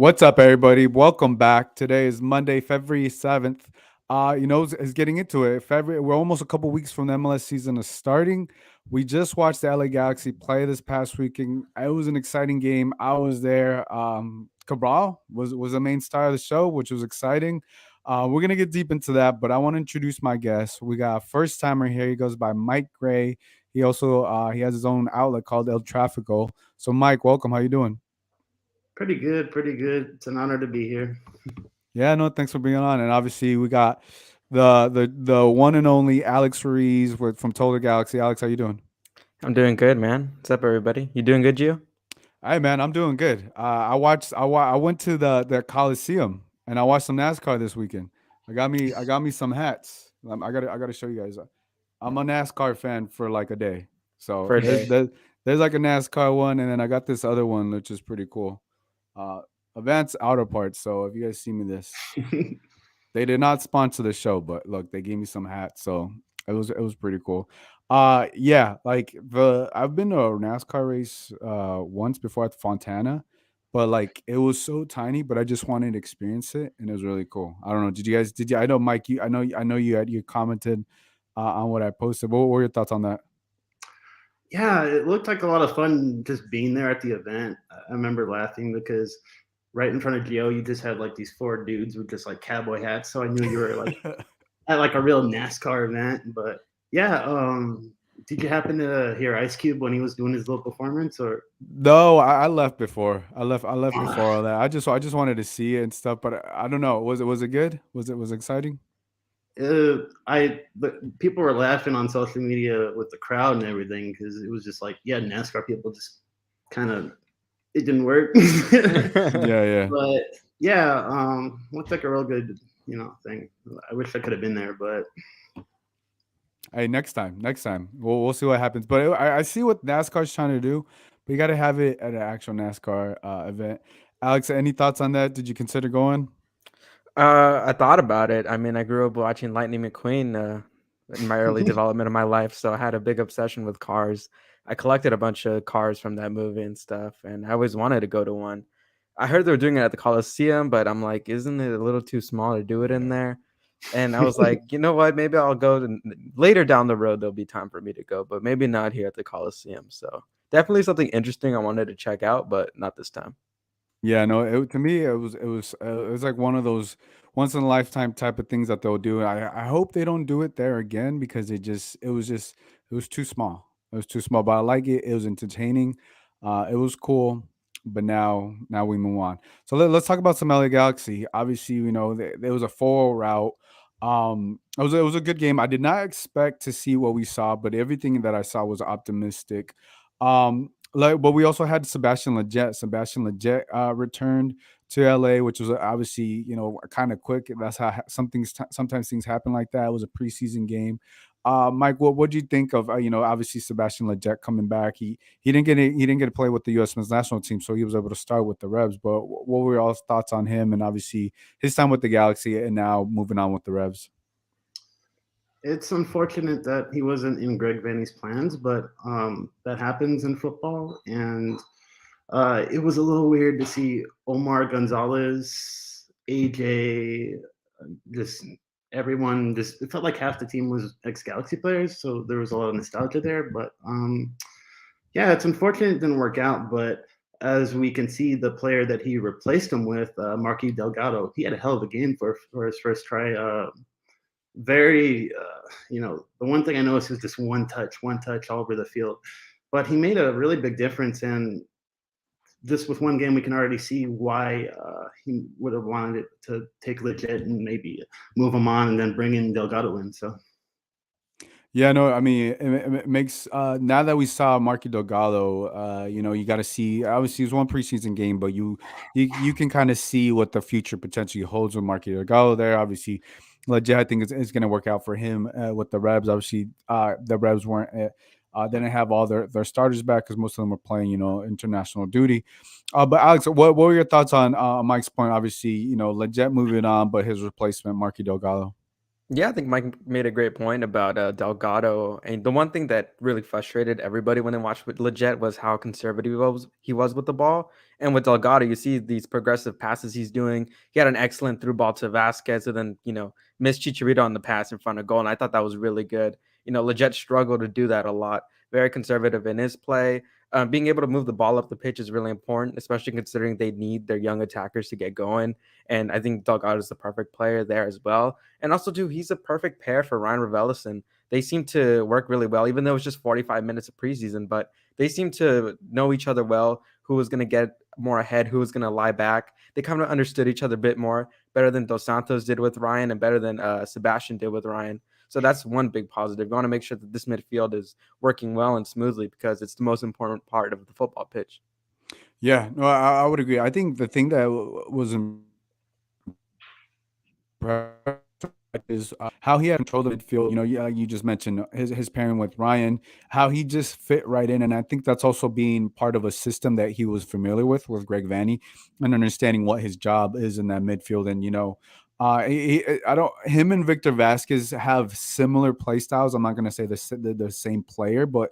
What's up, everybody? Welcome back. Today is Monday, February 7th. Is getting into it. February, we're almost a couple weeks from the MLS season is starting. We just watched the LA Galaxy play this past weekend. It was an exciting game. I was there. Cabral was the main star of the show, which was exciting. We're gonna get deep into that, but I want to introduce my guest. We got a first timer here. He goes by Mike Gray. He also he has his own outlet called El Trafico. So, Mike, welcome. How you doing? Pretty good, pretty good. It's an honor to be here. Yeah, no, thanks for being on. And obviously, we got the one and only Alex Ruiz from Total Galaxy. Alex, how you doing? I'm doing good, man. What's up, everybody? You doing good, Gio? Hey, man, I'm doing good. I went to the Coliseum and I watched some NASCAR this weekend. I got me some hats. I gotta show you guys. I'm a NASCAR fan for like a day. So For a there's day. there's, there's like a NASCAR one, and then I got this other one which is pretty cool. Uh, Advanced Auto Parts. So if you guys see me this. They did not sponsor the show, but look, they gave me some hats, so it was pretty cool. Yeah, like I've been to a NASCAR race once before at Fontana, but like it was so tiny, but I just wanted to experience it, and it was really cool. I don't know. Did you? I know Mike. I know you commented on what I posted. What were your thoughts on that? Yeah, it looked like a lot of fun just being there at the event. I remember laughing because right in front of Gio, you just had like these four dudes with just like cowboy hats. So I knew you were like at like a real NASCAR event. But yeah, did you happen to hear Ice Cube when he was doing his little performance or? No, I left before. I left before all that. I just wanted to see it and stuff, but I don't know. Was it good? Was it exciting? People were laughing on social media with the crowd and everything because it was just like, yeah, NASCAR people just kind of it didn't work. Yeah, yeah. But yeah, looked like a real good, thing. I wish I could have been there, but Hey, next time, we'll see what happens. But I see what NASCAR's trying to do, but you got to have it at an actual NASCAR event. Alex, any thoughts on that? Did you consider going? I thought about it. I mean, I grew up watching Lightning McQueen in my early development of my life, so I had a big obsession with cars. I collected a bunch of cars from that movie and stuff, and I always wanted to go to one. I heard they were doing it at the Coliseum, but I'm like, isn't it a little too small to do it in there? And I was like, you know what? Maybe I'll go later down the road. There'll be time for me to go, but maybe not here at the Coliseum. So definitely something interesting I wanted to check out, but not this time. Yeah, no. To me, it was like one of those once in a lifetime type of things that they'll do. I hope they don't do it there again because it was too small. It was too small, but I like it. It was entertaining. It was cool. But now we move on. So let's talk about some LA Galaxy. Obviously, there was a 4 route. It was a good game. I did not expect to see what we saw, but everything that I saw was optimistic. But we also had Sebastian Lletget. Sebastian Lletget returned to LA, which was obviously kind of quick. That's how sometimes things happen like that. It was a preseason game. Mike, what do you think of obviously Sebastian Lletget coming back? He didn't get to play with the U.S. men's national team, so he was able to start with the Revs. But what were your thoughts on him and obviously his time with the Galaxy and now moving on with the Revs? it's unfortunate that he wasn't in Greg Vanny's plans, but that happens in football, and it was a little weird to see Omar Gonzalez, AJ, just everyone. Just it felt like half the team was ex Galaxy players, so there was a lot of nostalgia there. But yeah, it's unfortunate it didn't work out. But as we can see, the player that he replaced him with, Marquis Delgado, he had a hell of a game for his first try. Very, the one thing I noticed is just one touch all over the field. But he made a really big difference, and just with one game, we can already see why he would have wanted it to take legit and maybe move him on and then bring in Delgado in. So Yeah, no, I mean, it makes now that we saw Marky Delgado, you got to see. Obviously, it was one preseason game, but you can kind of see what the future potentially holds with Marky Delgado there. Obviously, legit, I think is going to work out for him with the Revs. Obviously, the Revs weren't. They didn't have all their starters back because most of them were playing, international duty. But Alex, what were your thoughts on Mike's point? Obviously, legit moving on, but his replacement, Marky Delgado. Yeah, I think Mike made a great point about Delgado, and the one thing that really frustrated everybody when they watched with Leggett was how conservative he was with the ball. And with Delgado, you see these progressive passes he's doing. He had an excellent through ball to Vasquez, and then missed Chicharito on the pass in front of goal, and I thought that was really good. Leggett struggled to do that a lot. Very conservative in his play. Being able to move the ball up the pitch is really important, especially considering they need their young attackers to get going. And I think Delgado is the perfect player there as well. And also, too, he's a perfect pair for Ryan Raveloson. They seem to work really well, even though it's just 45 minutes of preseason, but they seem to know each other well, who was going to get more ahead, who was going to lie back. They kind of understood each other a bit more, better than Dos Santos did with Ryan and better than Sebastian did with Ryan. So that's one big positive. You want to make sure that this midfield is working well and smoothly because it's the most important part of the football pitch. Yeah, no, I would agree. I think the thing that was impressive is how he had control of the midfield. Yeah, like you just mentioned his pairing with Ryan, how he just fit right in, and I think that's also being part of a system that he was familiar with Greg Vanney, and understanding what his job is in that midfield. And I don't. Him and Victor Vasquez have similar play styles. I'm not going to say the same player, but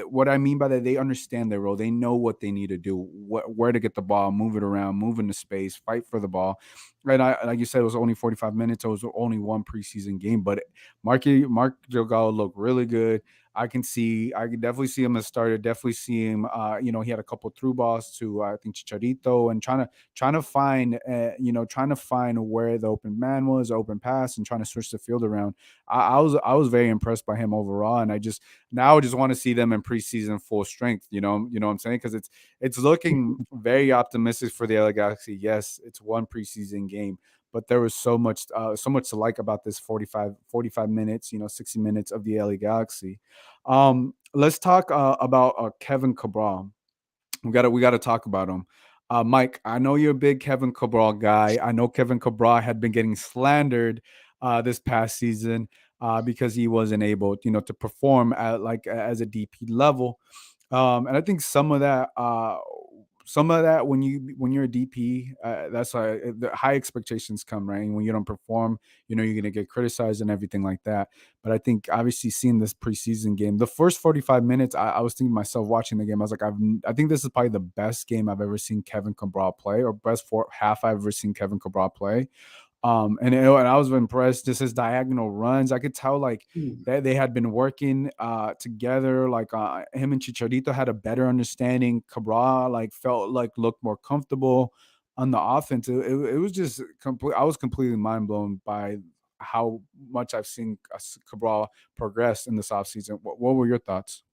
what I mean by that, they understand their role. They know what they need to do, where to get the ball, move it around, move into space, fight for the ball. Right, like you said, it was only 45 minutes. It was only one preseason game, but Mark Delgado looked really good. I can definitely see him as starter. Definitely see him. He had a couple through balls to I think Chicharito, and trying to find where the open man was, open pass, and trying to switch the field around. I was very impressed by him overall, and I just want to see them in preseason full strength. You know what I'm saying? Because it's looking very optimistic for the LA Galaxy. Yes, it's one preseason game, but there was so much to like about this 45 minutes, 60 minutes of the LA Galaxy. Let's talk about Kevin Cabral. We got to talk about him. Mike, I know you're a big Kevin Cabral guy. I know Kevin Cabral had been getting slandered this past season because he wasn't able, to perform at as a DP level. And I think some of that when you're a DP, that's why the high expectations come, right? And when you don't perform, you're gonna get criticized and everything like that. But I think obviously seeing this preseason game, the first 45 minutes, I was thinking to myself watching the game, I was like, I think this is probably the best game I've ever seen Kevin Cabral play, or best half I've ever seen Kevin Cabral play. And I was impressed. Just his diagonal runs, I could tell like that they had been working together. Like him and Chicharito had a better understanding. Cabral like felt like looked more comfortable on the offense. It was just complete. I was completely mind blown by how much I've seen Cabral progress in this offseason. What were your thoughts?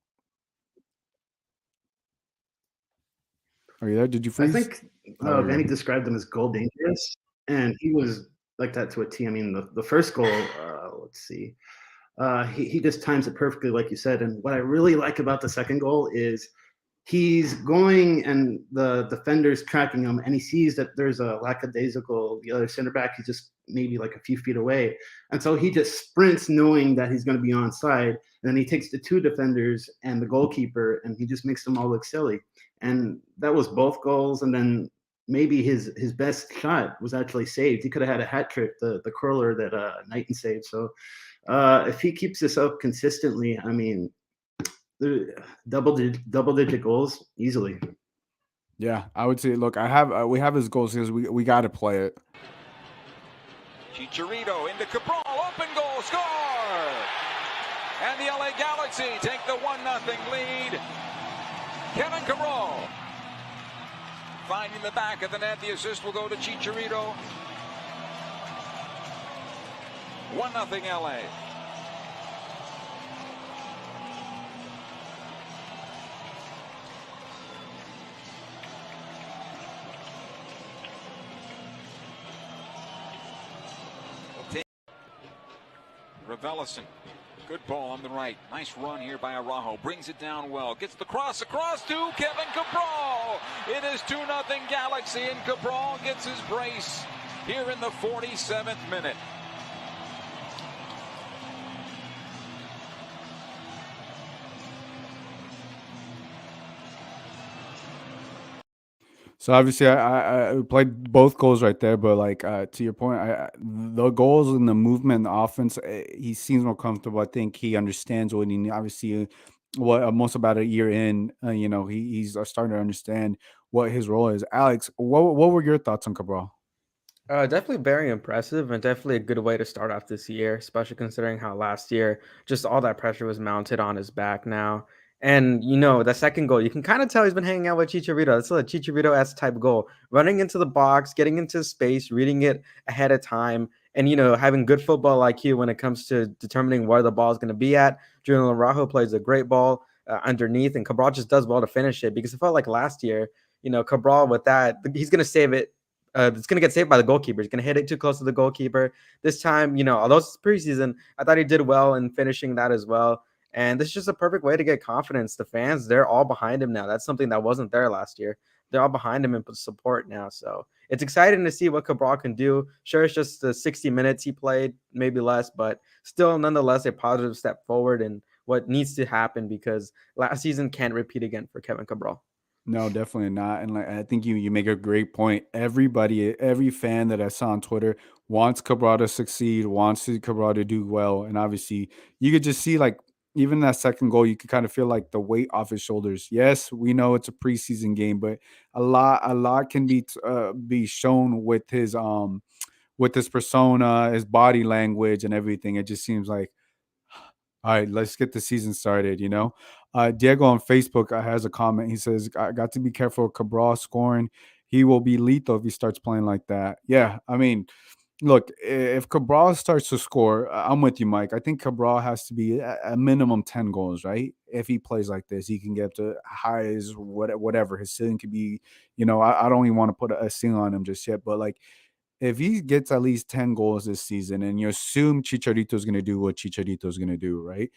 Are you there? Did you I freeze? think Oh, there you Vanny go. described him as goal dangerous, and he was like that to a T. I mean, the first goal, let's see, he just times it perfectly, like you said. And what I really like about the second goal is he's going and the defender's tracking him, and he sees that there's a lackadaisical, the other center back, he's just maybe like a few feet away. And so he just sprints knowing that he's going to be onside. And then he takes the two defenders and the goalkeeper, and he just makes them all look silly. And that was both goals. And then maybe his best shot was actually saved. He could have had a hat trick, the curler that Knighton saved. So if he keeps this up consistently, I mean, double digit goals easily. Yeah, I would say. Look, we have his goals because we got to play it. Chicharito into Capro, open goal, score! And the LA Galaxy take the 1-0 lead. Kevin Cabral finding the back of the net. The assist will go to Chicharito. 1-0 LA. Raveloson, good ball on the right. Nice run here by Araujo. Brings it down well. Gets the cross across to Kevin Cabral. It is 2-0 Galaxy, and Cabral gets his brace here in the 47th minute. So obviously, I played both goals right there, but like to your point, the goals and the movement, the offense, he seems more comfortable. I think he understands what he obviously what almost about a year in, he's starting to understand what his role is. Alex, what were your thoughts on Cabral? Definitely very impressive and definitely a good way to start off this year, especially considering how last year just all that pressure was mounted on his back now. And the second goal, you can kind of tell he's been hanging out with Chicharito. It's a Chicharito-esque type goal. Running into the box, getting into space, reading it ahead of time, and having good football IQ when it comes to determining where the ball is going to be at. Julian Araujo plays a great ball underneath, and Cabral just does well to finish it because it felt like last year, Cabral with that, he's going to save it. It's going to get saved by the goalkeeper. He's going to hit it too close to the goalkeeper. This time, although it's preseason, I thought he did well in finishing that as well. And this is just a perfect way to get confidence. The fans, they're all behind him now. That's something that wasn't there last year. They're all behind him and put support now. So it's exciting to see what Cabral can do. Sure, it's just the 60 minutes he played, maybe less, but still nonetheless a positive step forward in what needs to happen because last season can't repeat again for Kevin Cabral. No, definitely not. And like I think you make a great point. Every fan that I saw on Twitter wants Cabral to succeed, wants Cabral to do well. And obviously you could just see like even that second goal, you could kind of feel like the weight off his shoulders. Yes, we know it's a preseason game, but a lot can be shown with his persona, his body language and everything. It just seems like all right, let's get the season started. Diego on Facebook has a comment. He says, "I got to be careful with Cabral scoring. He will be lethal if he starts playing like that." Yeah, I mean, look, if Cabral starts to score, I'm with you, Mike. I think Cabral has to be a minimum 10 goals, right? If he plays like this, he can get to high as whatever his ceiling could be. I don't even want to put a ceiling on him just yet, but like if he gets at least 10 goals this season and you assume Chicharito is going to do what Chicharito is going to do, right?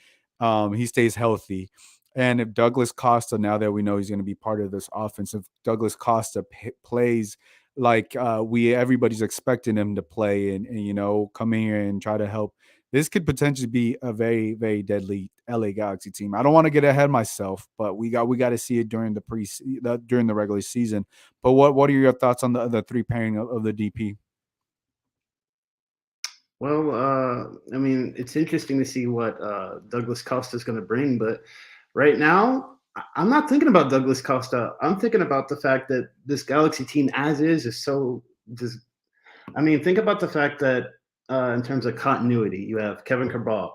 He stays healthy. And if Douglas Costa, now that we know he's going to be part of this offense, if Douglas Costa plays like everybody's expecting him to play and come in here and try to help, this could potentially be a very, very deadly LA Galaxy team. I don't want to get ahead of myself, but we got to see it during during the regular season. But what are your thoughts on the three pairing of the DP? Well, I mean, it's interesting to see what Douglas Costa is going to bring, but right now, I'm not thinking about Douglas Costa. I'm thinking about the fact that this Galaxy team, as is so just. I mean, think about the fact that in terms of continuity, you have Kevin Cabral,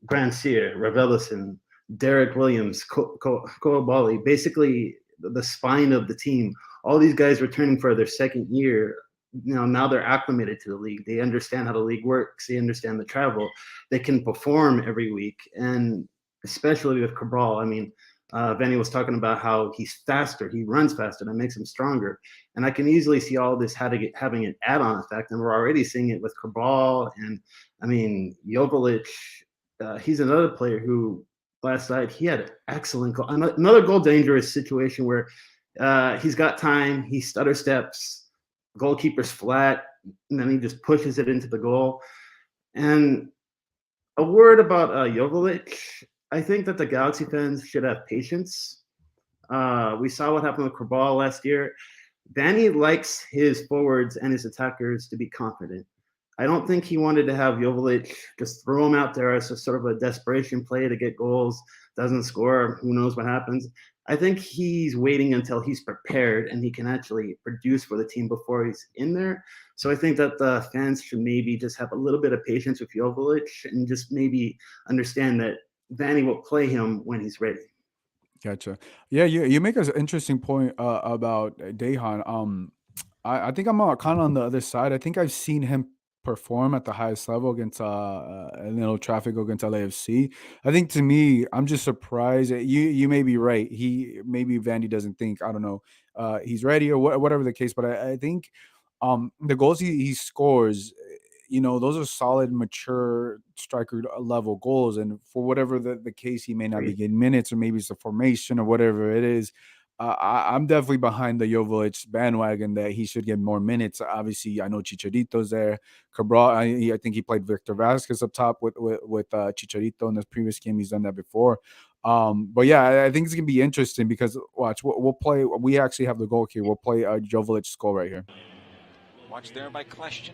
Grandsir, Revelison, Derek Williams, Koulibaly, basically the spine of the team. All these guys returning for their second year. Now they're acclimated to the league. They understand how the league works. They understand the travel. They can perform every week, and especially with Cabral. I mean, Benny was talking about how he's faster. He runs faster. That makes him stronger. And I can easily see all this having an add-on effect, and we're already seeing it with Cabral. And I mean, Jovic, he's another player who last night he had an excellent goal. Another goal dangerous situation where he's got time. He stutter steps. Goalkeeper's flat, and then he just pushes it into the goal. And a word about Jovic. I think that the Galaxy fans should have patience. We saw what happened with Cabral last year. Danny likes his forwards and his attackers to be confident. I don't think he wanted to have Jovic just throw him out there as a sort of a desperation play to get goals, doesn't score, who knows what happens. I think he's waiting until he's prepared and he can actually produce for the team before he's in there. So I think that the fans should maybe just have a little bit of patience with Jovic and just maybe understand that Vanny will play him when he's ready. Gotcha. Yeah, you make an interesting point about Dejan. I think I'm kind of on the other side. I think I've seen him perform at the highest level against traffic against LAFC. I think to me, I'm just surprised. You may be right. Maybe Vandy doesn't think, I don't know, he's ready or whatever the case. But I think the goals he scores, those are solid, mature striker level goals. And for whatever the case, he may not be getting minutes, or maybe it's the formation or whatever it is. I'm definitely behind the Jovic bandwagon that he should get more minutes. Obviously, I know Chicharito's there. Cabral, I think he played Victor Vasquez up top with Chicharito in this previous game. He's done that before. But yeah, I think it's gonna be interesting because watch, we'll play. We actually have the goal here. We'll play Jovelic's goal right here. Watch there by Kleshtin.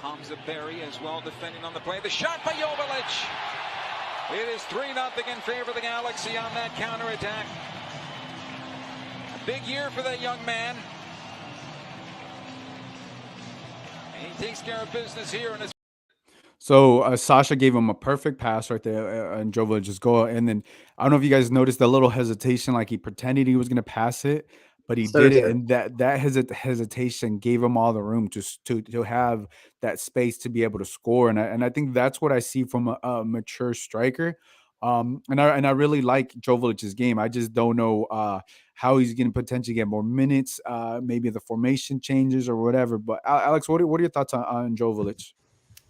Hamza Berry as well defending on the play. The shot by Jovelic. It is 3-0 in favor of the Galaxy on that counterattack. A big year for that young man. And he takes care of business here in his. So Sasha gave him a perfect pass right there, and Jovelic's goal. And then I don't know if you guys noticed the little hesitation, like he pretended he was going to pass it, but he did it, and that hesitation gave him all the room to have that space to be able to score. And I think that's what I see from a mature striker. And I really like Jovelic's game. I just don't know how he's going to potentially get more minutes, maybe the formation changes or whatever. But Alex, what are your thoughts on Jovelic?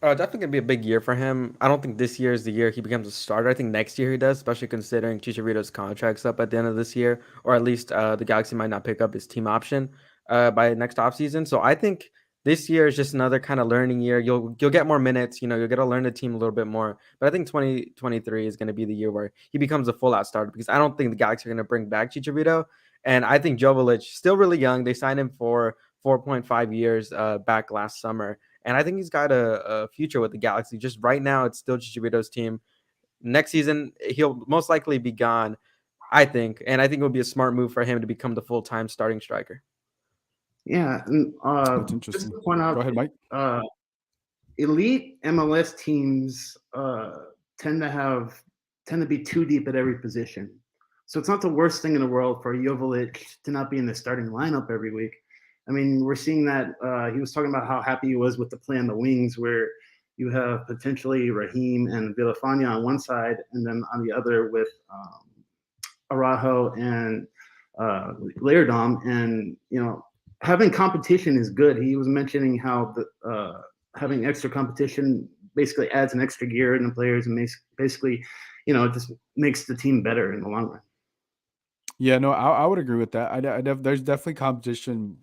Definitely gonna be a big year for him. I don't think this year is the year he becomes a starter. I think next year he does, especially considering Chicharito's contract's up at the end of this year, or at least the Galaxy might not pick up his team option by next offseason. So I think this year is just another kind of learning year. You'll get more minutes, you'll get to learn the team a little bit more. But I think 2023 is going to be the year where he becomes a full-out starter, because I don't think the Galaxy are going to bring back Chicharito. And I think Jovelic, still really young. They signed him for 4.5 years back last summer. And I think he's got a future with the Galaxy. Just right now, it's still Chicharito's team. Next season, he'll most likely be gone, I think. And I think it would be a smart move for him to become the full-time starting striker. Yeah. And, That's interesting. just to point out, Go ahead, Mike. Elite MLS teams tend to be too deep at every position. So it's not the worst thing in the world for Jovelic to not be in the starting lineup every week. I mean, we're seeing that he was talking about how happy he was with the play on the wings, where you have potentially Raheem and Villafania on one side, and then on the other with Araujo and Leerdam. And, having competition is good. He was mentioning how having extra competition basically adds an extra gear in the players and basically, it just makes the team better in the long run. Yeah, no, I would agree with that. There's definitely competition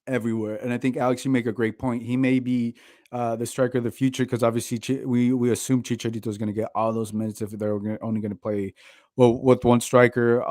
everywhere, and I think Alex, you make a great point. He may be the striker of the future, because obviously we assume Chicharito is going to get all those minutes if they're only going to play with one striker.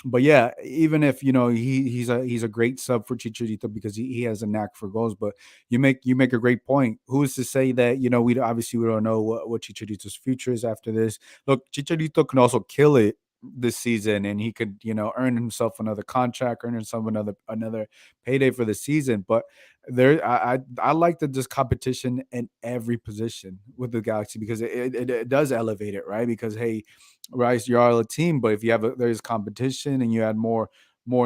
But yeah, even if he's a great sub for Chicharito, because he has a knack for goals. But you make a great point. Who is to say that we don't know what Chicharito's future is after this? Look, Chicharito can also kill it this season, and he could earn himself another contract, earn himself another payday for the season. But I like the just competition in every position with the Galaxy, because it does elevate it, right? Because hey, right, you're all a team, but if you have there's competition and you add more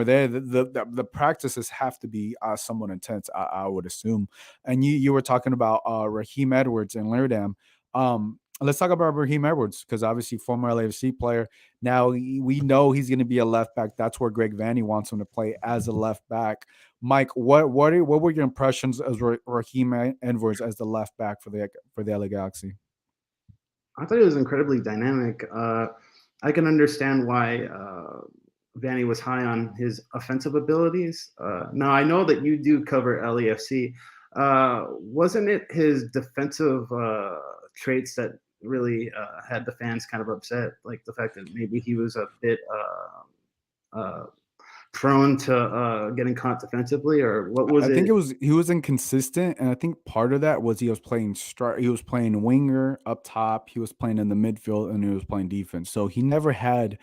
there, the practices have to be somewhat intense, I would assume. And you were talking about Raheem Edwards and Leerdam. Let's talk about Ibrahim Edwards, because obviously former LAFC player. Now we know he's going to be a left back. That's where Greg Vanney wants him to play, as a left back. Mike, what were your impressions as Raheem Edwards as the left back for the LA Galaxy? I thought he was incredibly dynamic. I can understand why Vanney was high on his offensive abilities. Now, I know that you do cover LAFC. Wasn't it his defensive traits that really had the fans kind of upset? Like the fact that maybe he was a bit prone to getting caught defensively, or what was it? I think he was inconsistent, and I think part of that was he was playing winger up top, he was playing in the midfield, and he was playing defense. So he never had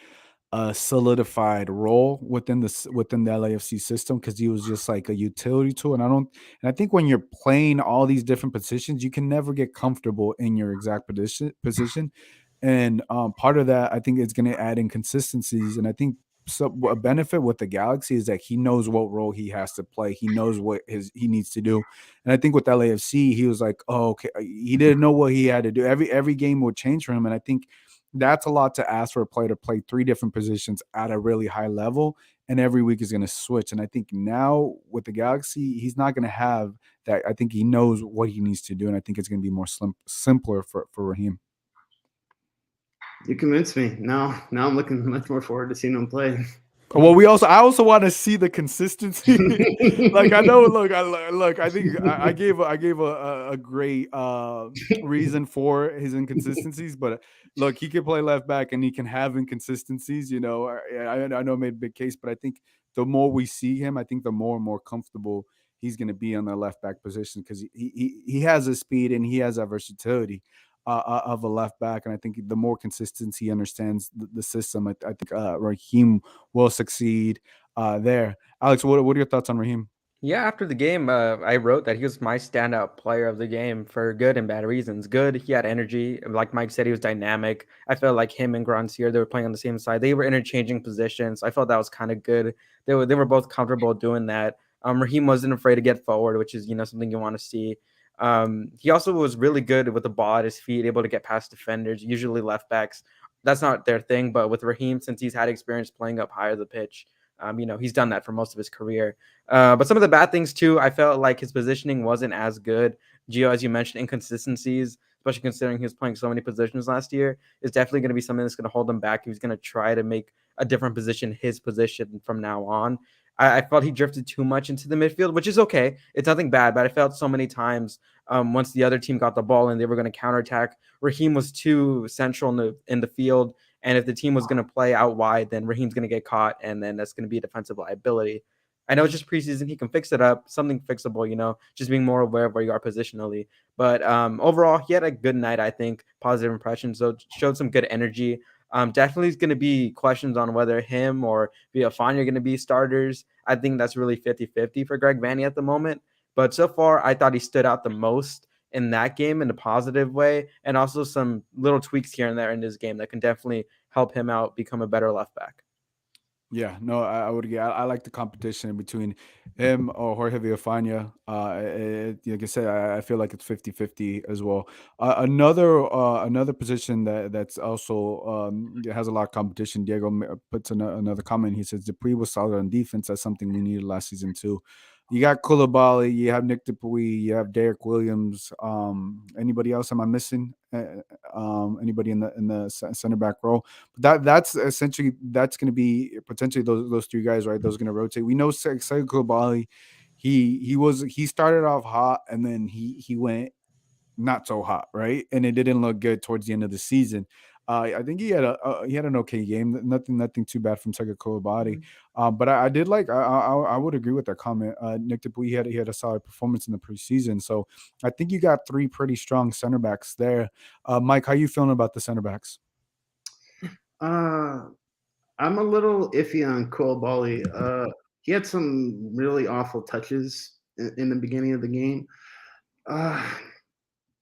a solidified role within the LAFC system, because he was just like a utility tool. And I think when you're playing all these different positions, you can never get comfortable in your exact position. And part of that, I think, is going to add inconsistencies. And I think a benefit with the Galaxy is that he knows what role he has to play. He knows what he needs to do. And I think with LAFC, he was like, oh, okay. He didn't know what he had to do. Every game would change for him. And I think that's a lot to ask for a player to play three different positions at a really high level, and every week is going to switch. And I think now with the Galaxy, he's not going to have that. I think he knows what he needs to do, and I think it's going to be more simpler for Raheem. You convinced me. Now I'm looking much more forward to seeing him play. Well, I also want to see the consistency. Like I know, look. I think I gave a great reason for his inconsistencies, but look, he can play left back and he can have inconsistencies. You know, I know I made a big case, but I think the more we see him, I think the more and more comfortable he's going to be on the left back position because he has a speed and he has a versatility. Of a left back, and I think the more consistency he understands the system, I think Raheem will succeed there. Alex, what are your thoughts on Raheem? Yeah, after the game, I wrote that he was my standout player of the game for good and bad reasons. Good, he had energy. Like Mike said, he was dynamic. I felt like him and Grandsir, they were playing on the same side. They were interchanging positions. I felt that was kind of good. They were both comfortable doing that. Raheem wasn't afraid to get forward, which is something you want to see. He also was really good with the ball at his feet, able to get past defenders. Usually left backs, that's not their thing. But with Raheem, since he's had experience playing up higher the pitch, he's done that for most of his career. But some of the bad things too, I felt like his positioning wasn't as good. Gio, as you mentioned, inconsistencies, especially considering he was playing so many positions last year, is definitely going to be something that's going to hold him back. He's going to try to make a different position his position from now on. I felt he drifted too much into the midfield, which is okay. It's nothing bad, but I felt so many times once the other team got the ball and they were going to counterattack, Raheem was too central in the field. And if the team was going to play out wide, then Raheem's going to get caught, and then that's going to be a defensive liability. I know it's just preseason. He can fix it up, something fixable, just being more aware of where you are positionally. But overall, he had a good night, I think, positive impressions. So showed some good energy. Definitely is going to be questions on whether him or Villafana are going to be starters. I think that's really 50-50 for Greg Vanney at the moment. But so far, I thought he stood out the most in that game in a positive way, and also some little tweaks here and there in this game that can definitely help him out become a better left back. Yeah, no, I would agree. I like the competition between him or Jorge Villafana. Like I said, I feel like it's 50-50 as well. Another position that's also has a lot of competition. Diego puts another comment. He says Dupree was solid on defense. That's something we needed last season too. You got Koulibaly, you have Nick Dupuy, you have Derek Williams. Anybody else? Am I missing? Anybody in the center back role? That's essentially that's going to be potentially those three guys, right? Those are going to rotate. We know Said Koulibaly, he started off hot and then he went not so hot, right? And it didn't look good towards the end of the season. I think he had an okay game. Nothing too bad from Sega Koulibaly. But I did like I would agree with that comment. Nick Dupuy he had a solid performance in the preseason. So I think you got three pretty strong center backs there. Mike, how you feeling about the center backs? I'm a little iffy on Koulibaly. He had some really awful touches in the beginning of the game.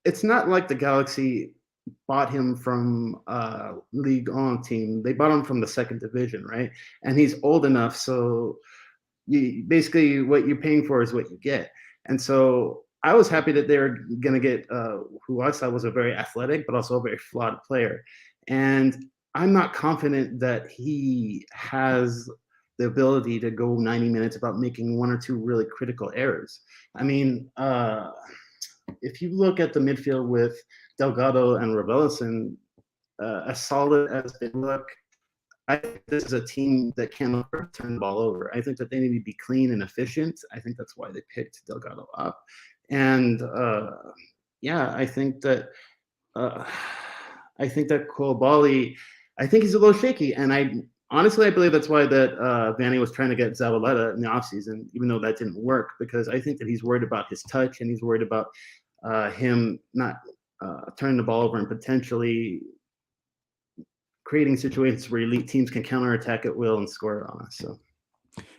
It's not like the Galaxy bought him from League On team. They bought him from the second division, right? And he's old enough, so basically what you're paying for is what you get. And so I was happy that they were going to get who I thought was a very athletic, but also a very flawed player. And I'm not confident that he has the ability to go 90 minutes without making one or two really critical errors. I mean, if you look at the midfield with Delgado and Revs, as solid as they look, I think this is a team that cannot turn the ball over. I think that they need to be clean and efficient. I think that's why they picked Delgado up. And I think that Koulibaly, I think he's a little shaky. And I believe that's why that Vanney was trying to get Zabaleta in the offseason, even though that didn't work, because I think that he's worried about his touch and he's worried about him not turning the ball over and potentially creating situations where elite teams can counterattack at will and score on us. So,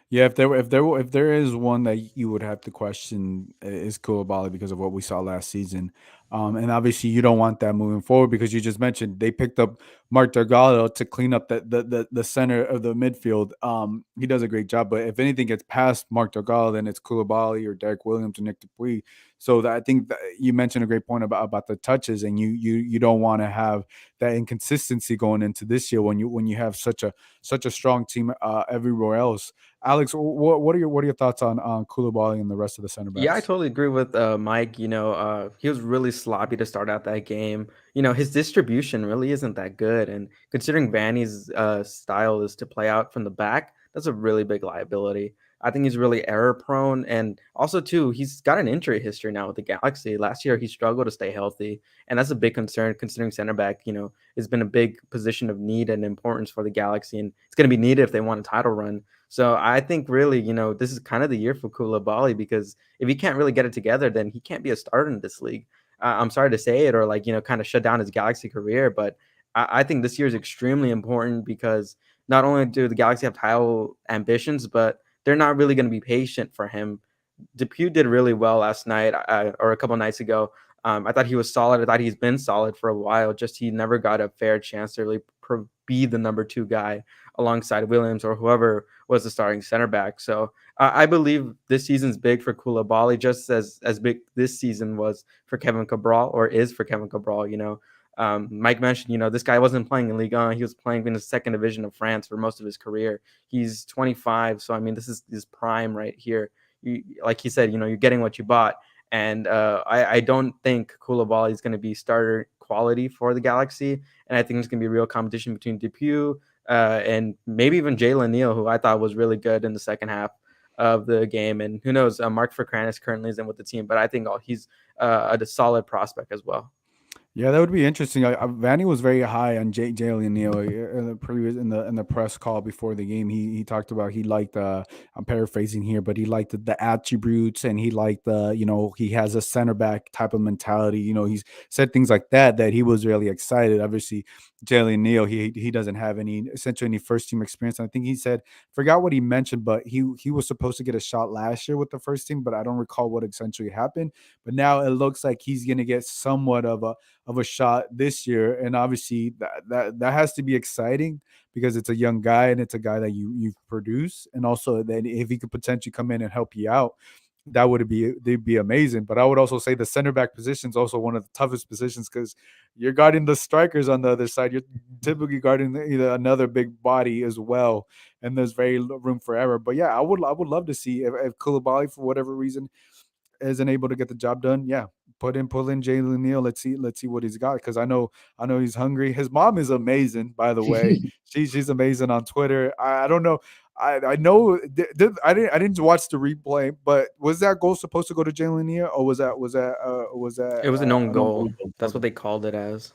yeah, if there is one that you would have to question is Koulibaly because of what we saw last season, and obviously you don't want that moving forward because you just mentioned they picked up Marc Delgado to clean up the center of the midfield. He does a great job, but if anything gets past Marc Delgado, then it's Koulibaly or Derek Williams or Nick Dupuy. So I think that you mentioned a great point about the touches, and you don't want to have that inconsistency going into this year when you have such a strong team everywhere else. Alex, what are your thoughts on Koulibaly and the rest of the center backs? Yeah, I totally agree with Mike. He was really sloppy to start out that game. His distribution really isn't that good. And considering Vanny's style is to play out from the back, that's a really big liability. I think he's really error prone. And also, too, he's got an injury history now with the Galaxy. Last year, he struggled to stay healthy. And that's a big concern considering center back, has been a big position of need and importance for the Galaxy. And it's going to be needed if they want a title run. So I think really, this is kind of the year for Koulibaly, because if he can't really get it together, then he can't be a starter in this league. I'm sorry to say it, or kind of shut down his Galaxy career. But I think this year is extremely important because not only do the Galaxy have title ambitions, but they're not really going to be patient for him. Depew did really well last night or a couple nights ago. I thought he was solid. I thought he's been solid for a while. Just he never got a fair chance to really be the number 2 guy alongside Williams or whoever was the starting center back. So I believe this season's big for Koulibaly, just as big this season was for Kevin Cabral, or is for Kevin Cabral. Mike mentioned, this guy wasn't playing in Ligue 1. He was playing in the second division of France for most of his career. He's 25. So, I mean, this is his prime right here. Like he said, you're getting what you bought. And I don't think Koulibaly is going to be starter quality for the Galaxy. And I think there's going to be real competition between Depew and maybe even Jalen Neal, who I thought was really good in the second half of the game. And who knows, Mark Furcranis currently isn't with the team, but I think he's a solid prospect as well. Yeah, that would be interesting. Vanny was very high on Jalen Neal in the previous in the press call before the game. He talked about he liked I'm paraphrasing here, but he liked the attributes, and he liked he has a center back type of mentality. He's said things like that he was really excited. Obviously, Jalen Neal he doesn't have essentially any first team experience. And I think he said, forgot what he mentioned, but he was supposed to get a shot last year with the first team, but I don't recall what essentially happened. But now it looks like he's going to get somewhat of a shot this year, and obviously that has to be exciting because it's a young guy and it's a guy that you produce, and also that if he could potentially come in and help you out, they'd be amazing. But I would also say the center back position is also one of the toughest positions because you're guarding the strikers on the other side. You're typically guarding either another big body as well, and there's very little room for error. But yeah, I would love to see if Koulibaly, for whatever reason, isn't able to get the job done. Yeah, pull in Jalen Neal. Let's see what he's got, because I know he's hungry. His mom is amazing, by the way. she's amazing on Twitter. I don't know. I know I didn't watch the replay, but was that goal supposed to go to Jalen Neal, or was that It was an own goal. That's what they called it as.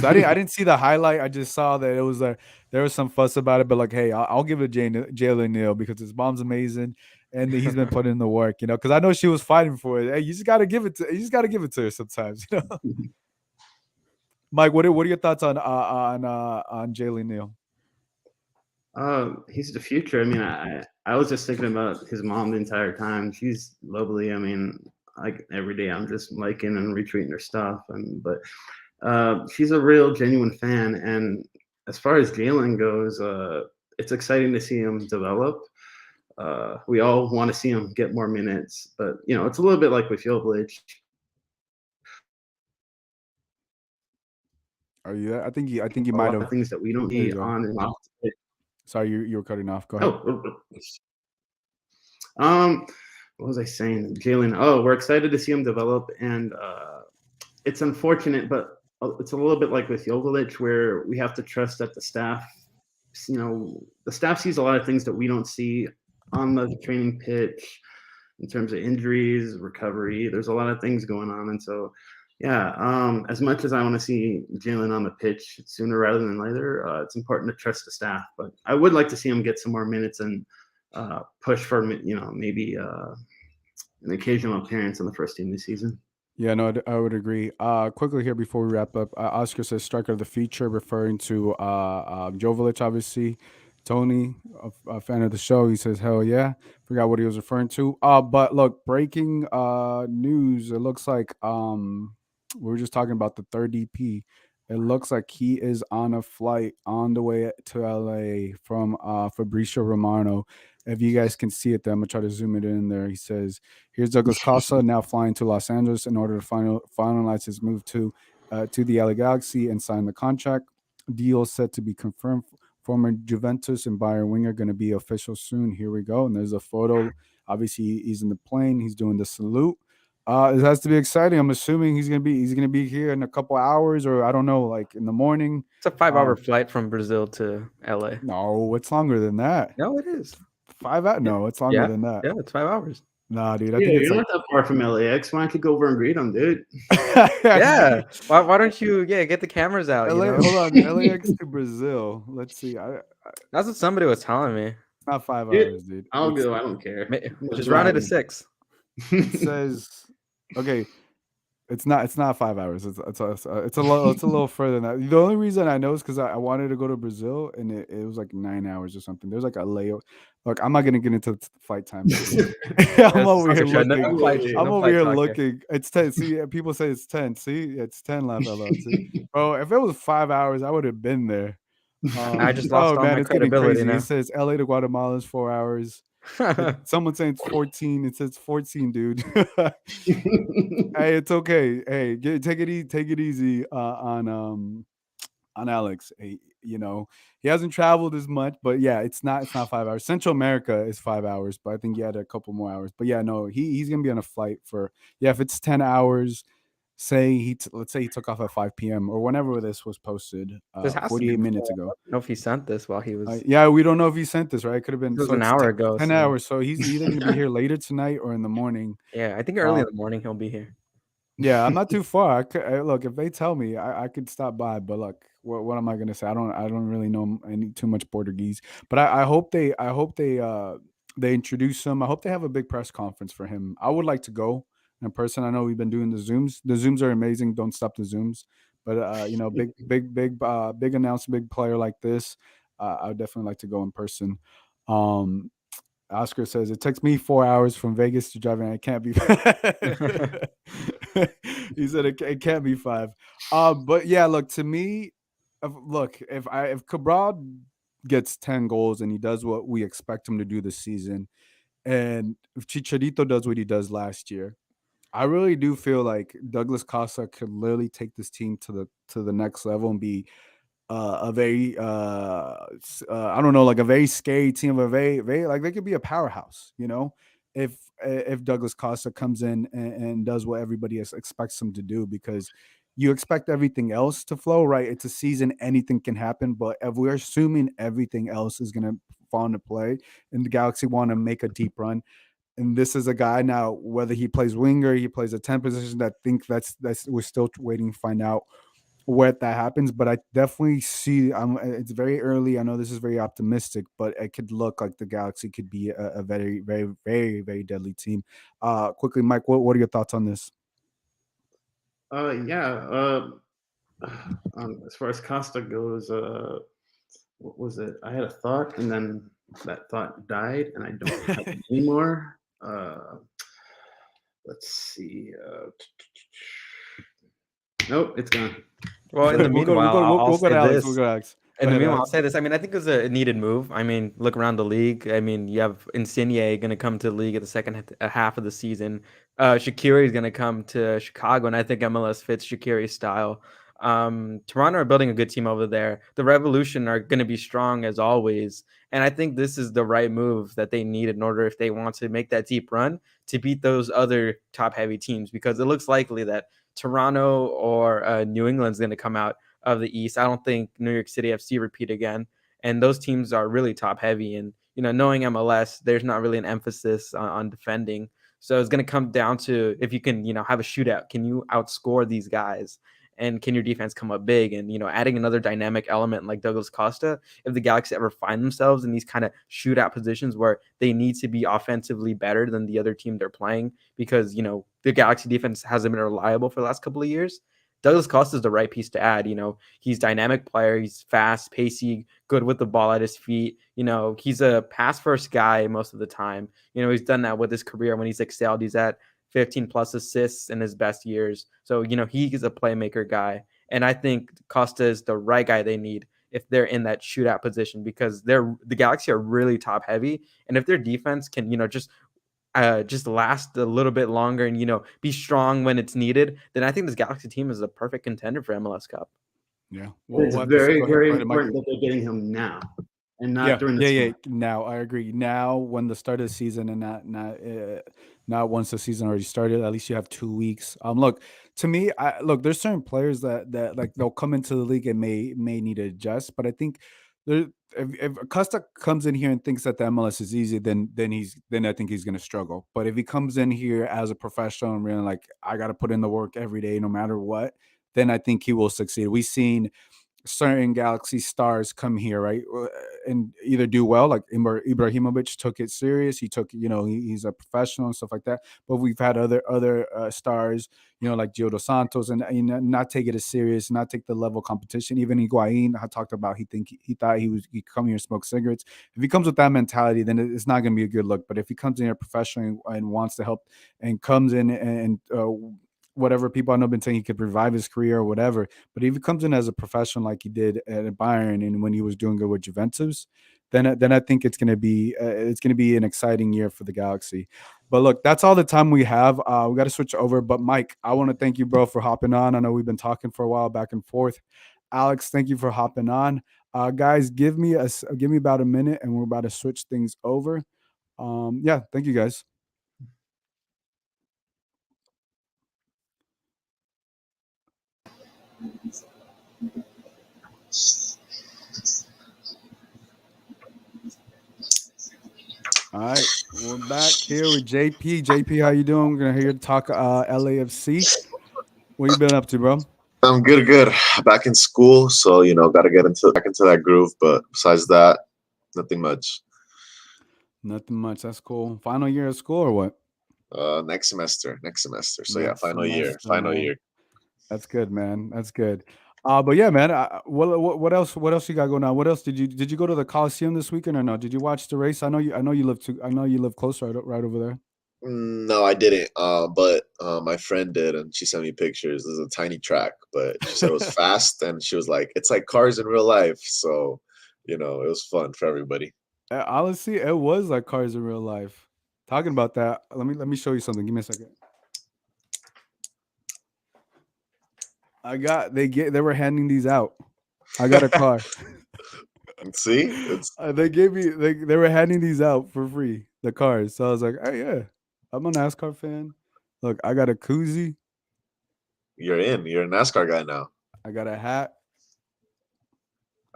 So I didn't see the highlight. I just saw that it was there was some fuss about it, but like, hey, I'll give it Jalen Neal because his mom's amazing and he's been putting in the work, because I know she was fighting for it. Hey, you just gotta give it to her sometimes, Mike, what are your thoughts on Jalen Neal? He's the future. I mean, I was just thinking about his mom the entire time. She's lovely. I mean, like every day I'm just liking and retweeting her stuff, but she's a real genuine fan. And as far as Jalen goes, it's exciting to see him develop. We all want to see him get more minutes, but it's a little bit like with Jovic. Are you there? I think you might have things that we don't see on and off. Sorry, you were cutting off. Go ahead. What was I saying? Jalen. Oh, we're excited to see him develop, and it's unfortunate, but it's a little bit like with Jovic, where we have to trust that the staff, the staff sees a lot of things that we don't see on the training pitch in terms of injuries, recovery. There's a lot of things going on, and so. Yeah, as much as I want to see Jalen on the pitch sooner rather than later, it's important to trust the staff. But I would like to see him get some more minutes and push for maybe an occasional appearance on the first team this season. Yeah, no, I would agree. Quickly here before we wrap up, Oscar says striker of the future, referring to Jovic, obviously. Tony, a fan of the show, he says, hell yeah. Forgot what he was referring to. But look, breaking news. It looks like we were just talking about the third DP. It looks like he is on a flight on the way to LA from Fabricio Romano. If you guys can see it there, I'm going to try to zoom it in there. He says, here's Douglas Costa now flying to Los Angeles in order to finalize his move to the LA Galaxy and sign the contract. Deal set to be confirmed. Former Juventus and Bayern winger going to be official soon. Here we go. And there's a photo. Obviously, he's in the plane. He's doing the salute. It has to be exciting. I'm assuming he's gonna be here in a couple hours, or I don't know, like in the morning. It's a 5-hour flight from Brazil to LA. No, it's longer than that. No, it is. 5 hours? No, it's longer than that. Yeah, it's 5 hours. Nah, dude. I Yeah, think it's you're like not that far from LAX. Why don't you go over and greet him, dude? Yeah. Why don't you get the cameras out? LA, You know? hold on, LAX to Brazil. Let's see. That's what somebody was telling me. It's not 5 Dude, hours, dude. I'll go. I don't care. Just round it to 6. It says okay. It's not 5 hours. It's a little further than that. The only reason I know is because I wanted to go to Brazil and it was like 9 hours or something. There's like a layover. Look, I'm not gonna get into flight time. I'm over here looking. I'm over here looking. It's 10. See, people say it's 10. See, it's 10 left. See, bro, if it was 5 hours, I would have been there. I just lost all my it's getting credibility crazy. now. It says LA to Guatemala is 4 hours. Someone saying it's 14. It says 14, dude. Hey, it's okay. Hey, take it easy on Alex. Hey, you know, he hasn't traveled as much, but yeah, it's not 5 hours. Central America is 5 hours, but I think he had a couple more hours. But yeah, no, he's gonna be on a flight for if it's 10 hours. Let's say he took off at 5 p.m. or whenever this was posted, 48 minutes ago. I don't know if he sent this while he was. Yeah, we don't know if he sent this, right? It could have been It was an hour ago. 10 hours. So he's either going to be here later tonight or in the morning. Yeah, I think early in the morning he'll be here. Yeah, I'm not too far. Look, if they tell me, I could stop by. But look, what am I going to say? I don't really know too much Portuguese. But I hope they they introduce him. I hope they have a big press conference for him. I would like to go in person. I know we've been doing the Zooms. The Zooms are amazing. Don't stop the Zooms. But you know, big announcement, big player like this, I would definitely like to go in person. Oscar says it takes me 4 hours from Vegas to driving. It can't be. He said it can't be 5. But yeah, look, to me, if Cabral gets 10 goals and he does what we expect him to do this season, and if Chicharito does what he does last year, I really do feel like Douglas Costa could literally take this team to the next level and be a very I don't know, like a very scary team, a very like they could be a powerhouse, you know, if Douglas Costa comes in and does what everybody expects him to do, because you expect everything else to flow, right? It's a season, anything can happen, but if we're assuming everything else is going to fall into play and the Galaxy want to make a deep run, and this is a guy now, whether he plays winger, he plays a 10 position, that think that's we're still waiting to find out what that happens. But I definitely see it's very early. I know this is very optimistic, but it could look like the Galaxy could be a very, very, very, very deadly team. Quickly, Mike, what are your thoughts on this? Yeah. As far as Costa goes, what was it? I had a thought, and then that thought died, and I don't have it anymore. Let's see. Nope, it's gone. Well, in the meanwhile, we'll go to Alex. We'll go to Alex. In the meanwhile, I'll say this. I mean, I think it was a needed move. I mean, look around the league. I mean, you have Insigne going to come to the league at the second half of the season. Shaqiri is going to come to Chicago, and I think MLS fits Shaqiri's style. Toronto are building a good team over there. The Revolution are going to be strong as always. And I think this is the right move that they need in order, if they want to make that deep run, to beat those other top-heavy teams, because it looks likely that Toronto or New England's going to come out of the East. I don't think New York City FC repeat again. And those teams are really top-heavy. And, you know, knowing MLS, there's not really an emphasis on defending. So it's going to come down to, if you can, you know, have a shootout, can you outscore these guys? And can your defense come up big? And, you know, adding another dynamic element like Douglas Costa, if the Galaxy ever find themselves in these kind of shootout positions where they need to be offensively better than the other team they're playing, because, you know, the Galaxy defense hasn't been reliable for the last couple of years, Douglas Costa is the right piece to add. You know, he's a dynamic player. He's fast, pacey, good with the ball at his feet. You know, he's a pass-first guy most of the time. You know, he's done that with his career when he's excelled. He's at 15 plus assists in his best years. So, you know, he is a playmaker guy. And I think Costa is the right guy they need if they're in that shootout position, because the Galaxy are really top heavy. And if their defense can, you know, just last a little bit longer and, you know, be strong when it's needed, then I think this Galaxy team is a perfect contender for MLS Cup. Yeah. Well, it's very, very important that they're getting him now. and not Yeah, during the yeah, summer. yeah. Now I agree. Now, when the start of the season, and not once the season already started, at least you have 2 weeks. Look, to me, there's certain players that like they'll come into the league and may need to adjust, but I think there. If Acosta comes in here and thinks that the MLS is easy, then I think he's gonna struggle. But if he comes in here as a professional and really like I got to put in the work every day, no matter what, then I think he will succeed. We've seen certain Galaxy stars come here, right, and either do well, like Ibrahimovic took it serious. He took, he's a professional and stuff like that. But we've had other stars, like Gio Dos Santos, and not take it as serious, not take the level of competition. Even Higuain, I talked about, he thought he could come here and smoke cigarettes. If he comes with that mentality, then it's not going to be a good look. But if he comes in here professionally and wants to help, and comes in and whatever people I know been saying he could revive his career or whatever. But if he comes in as a professional like he did at Bayern and when he was doing good with Juventus, then I think it's gonna be an exciting year for the Galaxy. But look, that's all the time we have. We got to switch over. But Mike, I want to thank you, bro, for hopping on. I know we've been talking for a while back and forth. Alex, thank you for hopping on. Guys, give me about a minute, and we're about to switch things over. Yeah, thank you guys. All right, we're back here with JP. JP, how you doing? We're gonna hear you talk LAFC. What you been up to, bro? I'm good, good. Back in school, so got to get into back into that groove. But besides that, nothing much. Nothing much. That's cool. Final year of school or what? Next semester. So yeah, Next final year, semester, final man. year. That's good, man. That's good. But yeah, man. What else? What else you got going on? What else did you go to the Coliseum this weekend or no? Did you watch the race? I know you live close right over there. No, I didn't. But my friend did, and she sent me pictures. There's a tiny track, but she said it was fast, and she was like, "It's like cars in real life." So, it was fun for everybody. Honestly, it was like cars in real life. Talking about that, let me show you something. Give me a second. They were handing these out. I got a car. See, it's They were handing these out for free, the cars. So I was like, hey, yeah, I'm a NASCAR fan. Look, I got a koozie. you're in. You're a NASCAR guy now. I got a hat.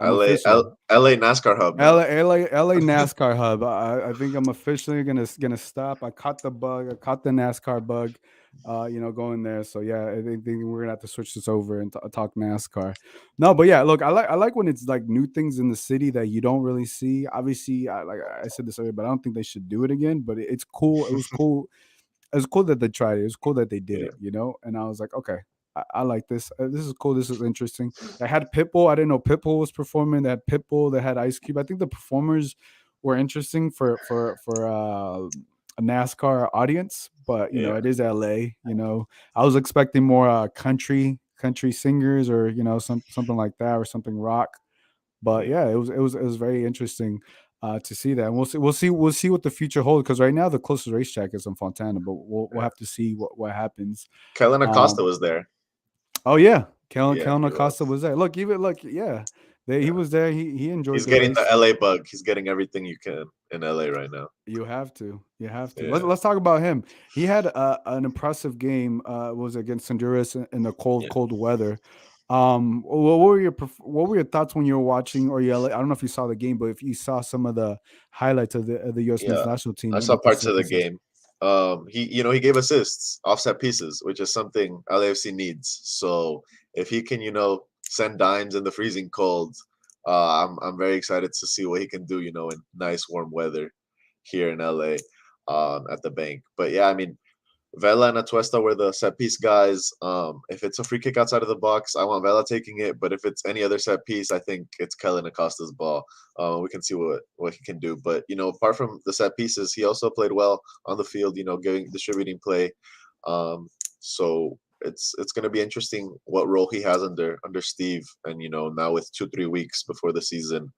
I'm LA, official. LA NASCAR hub now. LA NASCAR hub. I think I'm officially gonna stop. I caught the bug. I caught the NASCAR bug. Going there. So yeah, I think we're gonna have to switch this over and talk NASCAR. No, but yeah, look, I like when it's like new things in the city that you don't really see. Obviously, like I said this earlier, but I don't think they should do it again. But it's cool. It was cool. It was cool that they tried it. It was cool that they did Yeah. it. And I was like, okay, I like this. This is cool. This is interesting. They had Pitbull. I didn't know Pitbull was performing. They had Pitbull. They had Ice Cube. I think the performers were interesting for a NASCAR audience, but Yeah. it is LA. I was expecting more country singers or something like that or something rock. But yeah, it was very interesting to see that. And we'll see what the future holds because right now the closest racetrack is in Fontana, but we'll have to see what happens. Kellen Acosta Um, was there. oh yeah, Yeah, Kellen he Acosta was. was there. Look, yeah, he Yeah. was there. He enjoyed He's the getting the race. LA bug. He's getting everything you can in LA right now. You have to. You have to. Yeah. Let's talk about him. He had an impressive game. Was against Honduras in the Yeah. cold weather. What were your thoughts when you were watching, or I don't know if you saw the game, but if you saw some of the highlights of the U.S. men's Yeah. national team I in saw the parts of the Pacific. game. He gave assists, offset pieces, which is something LAFC needs. So if he can, send dimes in the freezing cold, I'm very excited to see what he can do, in nice warm weather here in LA, at the bank. But yeah, I mean, Vela and Atuesta were the set piece guys. If it's a free kick outside of the box, I want Vela taking it. But if it's any other set piece, I think it's Kellen Acosta's ball. We can see what he can do. But apart from the set pieces, he also played well on the field. Distributing play. So it's going to be interesting what role he has under Steve. And now with 2-3 weeks before the season,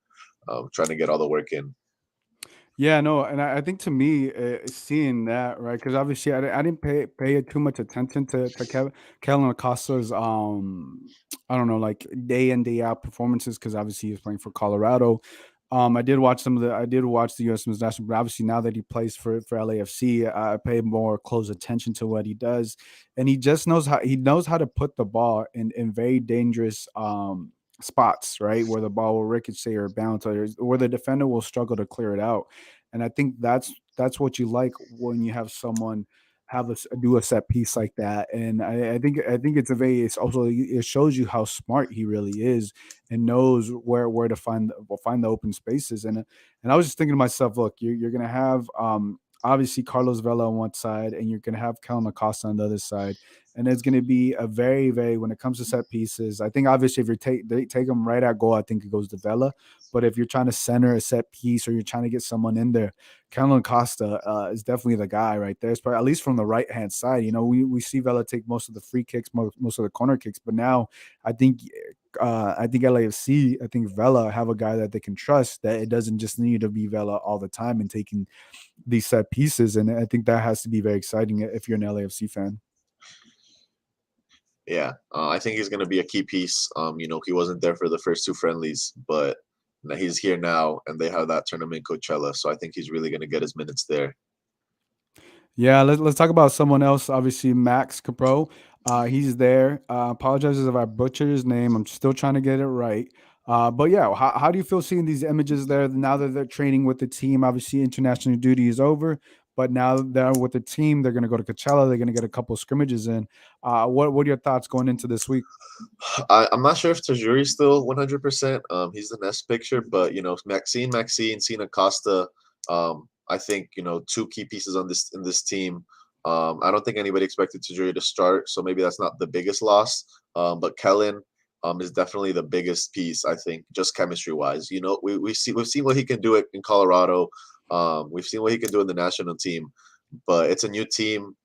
trying to get all the work in. Yeah, no, and I think to me, seeing that right, because obviously I didn't pay too much attention to Kellen Acosta's I don't know, like day in day out performances because obviously he was playing for Colorado. I did watch the U.S. Men's national, but obviously now that he plays for LAFC, I pay more close attention to what he does, and he just knows how to put the ball in very dangerous spots, right, where the ball will ricochet or bounce, or where the defender will struggle to clear it out. And I think that's what you like when you have someone do a set piece like that. And I think it's also, it shows you how smart he really is and knows where to find the open spaces. And I was just thinking to myself, look, you're gonna have obviously Carlos Vela on one side, and you're gonna have Kellen Acosta on the other side. And it's going to be a very, very, when it comes to set pieces, I think obviously if they take them right at goal, I think it goes to Vela. But if you're trying to center a set piece or you're trying to get someone in there, Kellen Costa is definitely the guy right there. It's probably, at least from the right hand side. We see Vela take most of the free kicks, most of the corner kicks, but now I think LAFC, I think Vela have a guy that they can trust, that it doesn't just need to be Vela all the time and taking these set pieces. And I think that has to be very exciting if you're an LAFC fan. Yeah, I think he's going to be a key piece. He wasn't there for the first two friendlies, but he's here now, and they have that tournament Coachella. So I think he's really going to get his minutes there. Yeah, let's talk about someone else. Obviously, Max Capro. He's there. Apologizes if I butchered his name. I'm still trying to get it right. But yeah, how do you feel seeing these images there now that they're training with the team? Obviously, international duty is over, but now they're with the team. They're going to go to Coachella. They're going to get a couple of scrimmages in. What are your thoughts going into this week? I'm not sure if Tajuri's still 100%. He's the next picture, but Maxine, Sina Costa. I think two key pieces in this team. I don't think anybody expected Tajuri to start, so maybe that's not the biggest loss. But Kellen is definitely the biggest piece, I think, just chemistry wise. We've seen what he can do in Colorado. We've seen what he can do in the national team, but it's a new team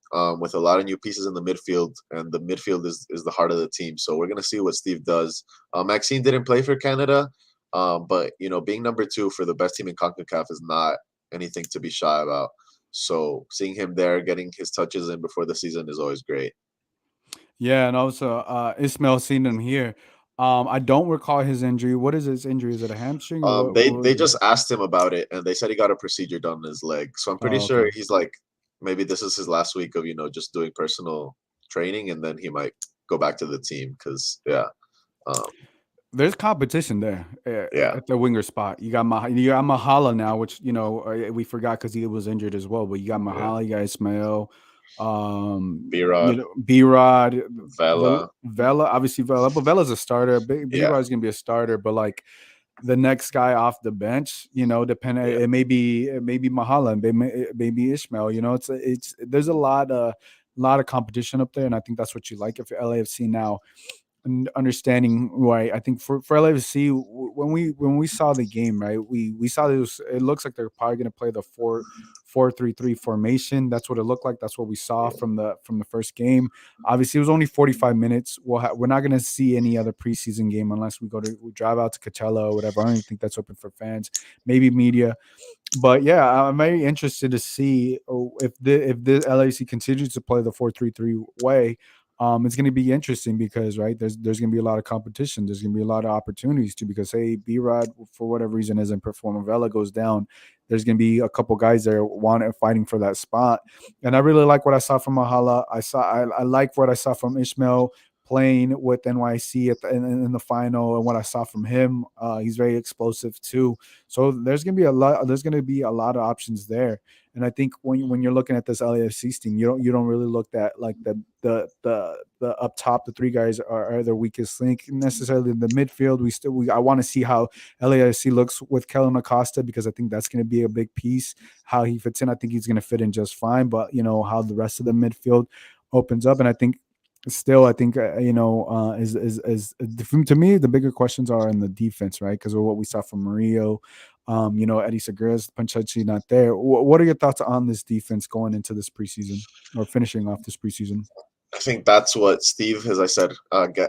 with a lot of new pieces in the midfield, and the midfield is the heart of the team. So we're gonna see what Steve does. Maxine didn't play for Canada, but being number 2 for the best team in CONCACAF is not anything to be shy about. So seeing him there, getting his touches in before the season is always great. Yeah, and also Ismail, seen him here. I don't recall his injury. What is his injury? Is it a hamstring or what? They What they was it? just asked him about it, and they said he got a procedure done on his leg. So I'm pretty Oh, sure okay. he's like, maybe this is his last week of just doing personal training, and then he might go back to the team because um, There's competition there yeah, at the winger spot. You got Mahala now, which we forgot because he was injured as well. But you got yeah. Mahala, you got Ismail, B-Rod, B Rod, Vela, Vela, obviously Vela, but Vela's a starter. B yeah, Rod's gonna be a starter, but like the next guy off the bench, depending, yeah. it may be Mahala, and maybe Ishmael. It's there's a lot of competition up there, and I think that's what you like if you're LAFC now. Understanding why I think for LAFC, when we saw the game, right, we saw it looks like they're probably going to play the 4-4-3-3 formation. That's what it looked like. That's what we saw from the first game. Obviously, it was only 45 minutes. We're not going to see any other preseason game unless we drive out to Coachella or whatever. I don't even think that's open for fans, maybe media. But yeah, I'm very interested to see if the LAC continues to play the 4-3-3 way. It's going to be interesting because right there's going to be a lot of competition. There's going to be a lot of opportunities too because hey, B Rod for whatever reason isn't performing. Vela goes down. There's going to be a couple guys there fighting for that spot. And I really like what I saw from Mahala. I like what I saw from Ishmael playing with NYC in the final, and what I saw from him. He's very explosive too. So there's gonna be a lot. There's gonna be a lot of options there. And I think when you're looking at this LAFC team, you don't really look at like the up top. The three guys are their weakest link necessarily in the midfield. I want to see how LAFC looks with Kellen Acosta because I think that's going to be a big piece. How he fits in, I think he's going to fit in just fine. But how the rest of the midfield opens up, and I think still, I think to me the bigger questions are in the defense, right? Because of what we saw from Murillo, Eddie Segura's Panchachi not there. What are your thoughts on this defense going into this preseason or finishing off this preseason? I think that's what Steve, as I said,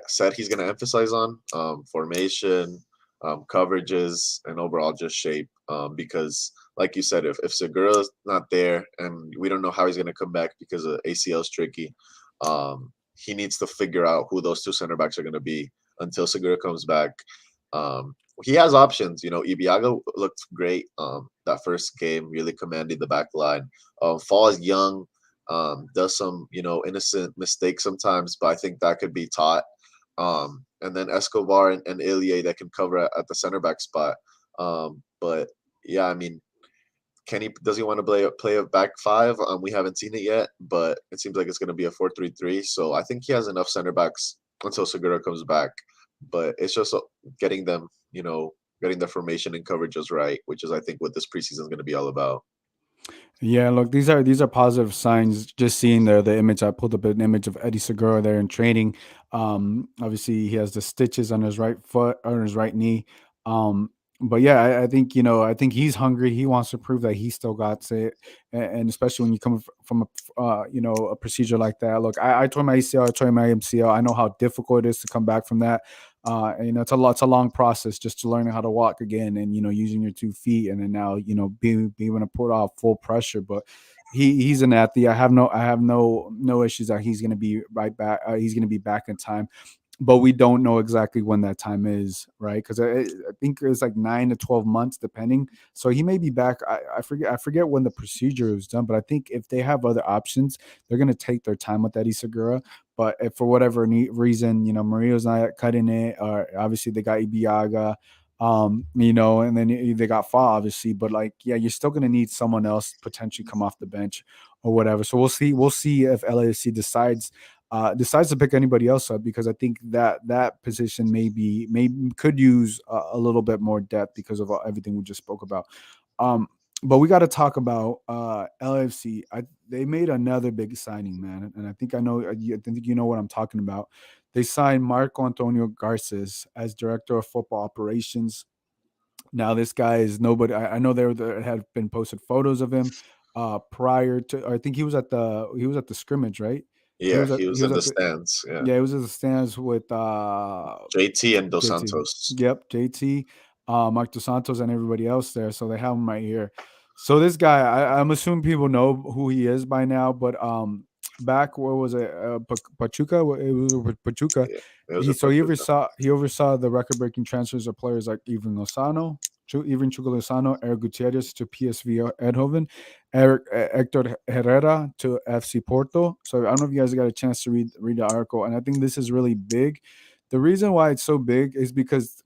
said he's going to emphasize on formation, coverages, and overall just shape. Because, like you said, if Segura's not there and we don't know how he's going to come back because of ACL is tricky, he needs to figure out who those two center backs are going to be until Segura comes back. He has options. Ibiaga looked great. That first game really commanded the back line. Fall is young, does some innocent mistakes sometimes, but I think that could be taught. And then Escobar and Ilie that can cover at the center back spot. But yeah, I mean, does he want to play a back five? We haven't seen it yet, but it seems like it's going to be a 4-3-3. So I think he has enough center backs until Segura comes back. But it's just getting them, getting the formation and coverages right, which is I think what this preseason is going to be all about. Yeah, look, these are positive signs. Just seeing the image, I pulled up an image of Eddie Segura there in training. Obviously he has the stitches on his right foot, on his right knee. Um, but yeah, I think I think he's hungry. He wants to prove that he still got it, and especially when you come from a procedure like that. Look, I tore my ACL, I tore my MCL. I know how difficult it is to come back from that. And, it's a long process just to learning how to walk again, and using your 2 feet, and then now being able to put off full pressure. But he's an athlete. I have no issues that he's going to be right back. He's going to be back in time, but we don't know exactly when that time is, right? Because I think it's like 9 to 12 months, depending. So he may be back. I forget when the procedure was done, but I think if they have other options, they're going to take their time with Eddie Segura. But if for whatever reason, Mario's not cutting it, or obviously they got Ibiaga, and then they got Fa, obviously. But like, yeah, you're still gonna need someone else potentially come off the bench or whatever. So we'll see. We'll see if LAFC decides to pick anybody else up, because I think that position could use a little bit more depth because of everything we just spoke about. Um, but we got to talk about LAFC. They made another big signing, man, and I think I think you know what I'm talking about. They signed Marco Antonio Garces as director of football operations. Now this guy is nobody. I know there had been posted photos of him prior to. I think he was at the scrimmage, right? He Yeah, was at he he was was in the at the stands. Yeah, Yeah, he was at the stands with JT and Dos JT. Santos. Yep, JT, Mark Dos Santos, and everybody else there. So they have him right here. So this guy, I'm assuming people know who he is by now. But back where was it? Pachuca. It was with Pachuca. Yeah, it was He a so he Pachuca. oversaw the record breaking transfers of players like Ivan Chugo Lozano, Eric Gutierrez to PSV Eindhoven, Hector Herrera to FC Porto. So I don't know if you guys got a chance to read the article, and I think this is really big. The reason why it's so big is because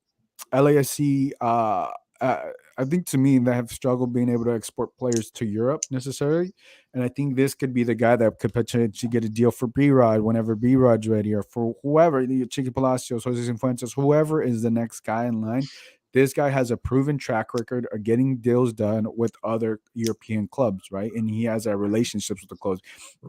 LASC, I think to me they have struggled being able to export players to Europe necessarily, and I think this could be the guy that could potentially get a deal for B Rod whenever B Rod's ready, or for whoever, Chiqui Palacios, Jose Cifuentes, whoever is the next guy in line. This guy has a proven track record of getting deals done with other European clubs, right? And he has relationships with the clubs.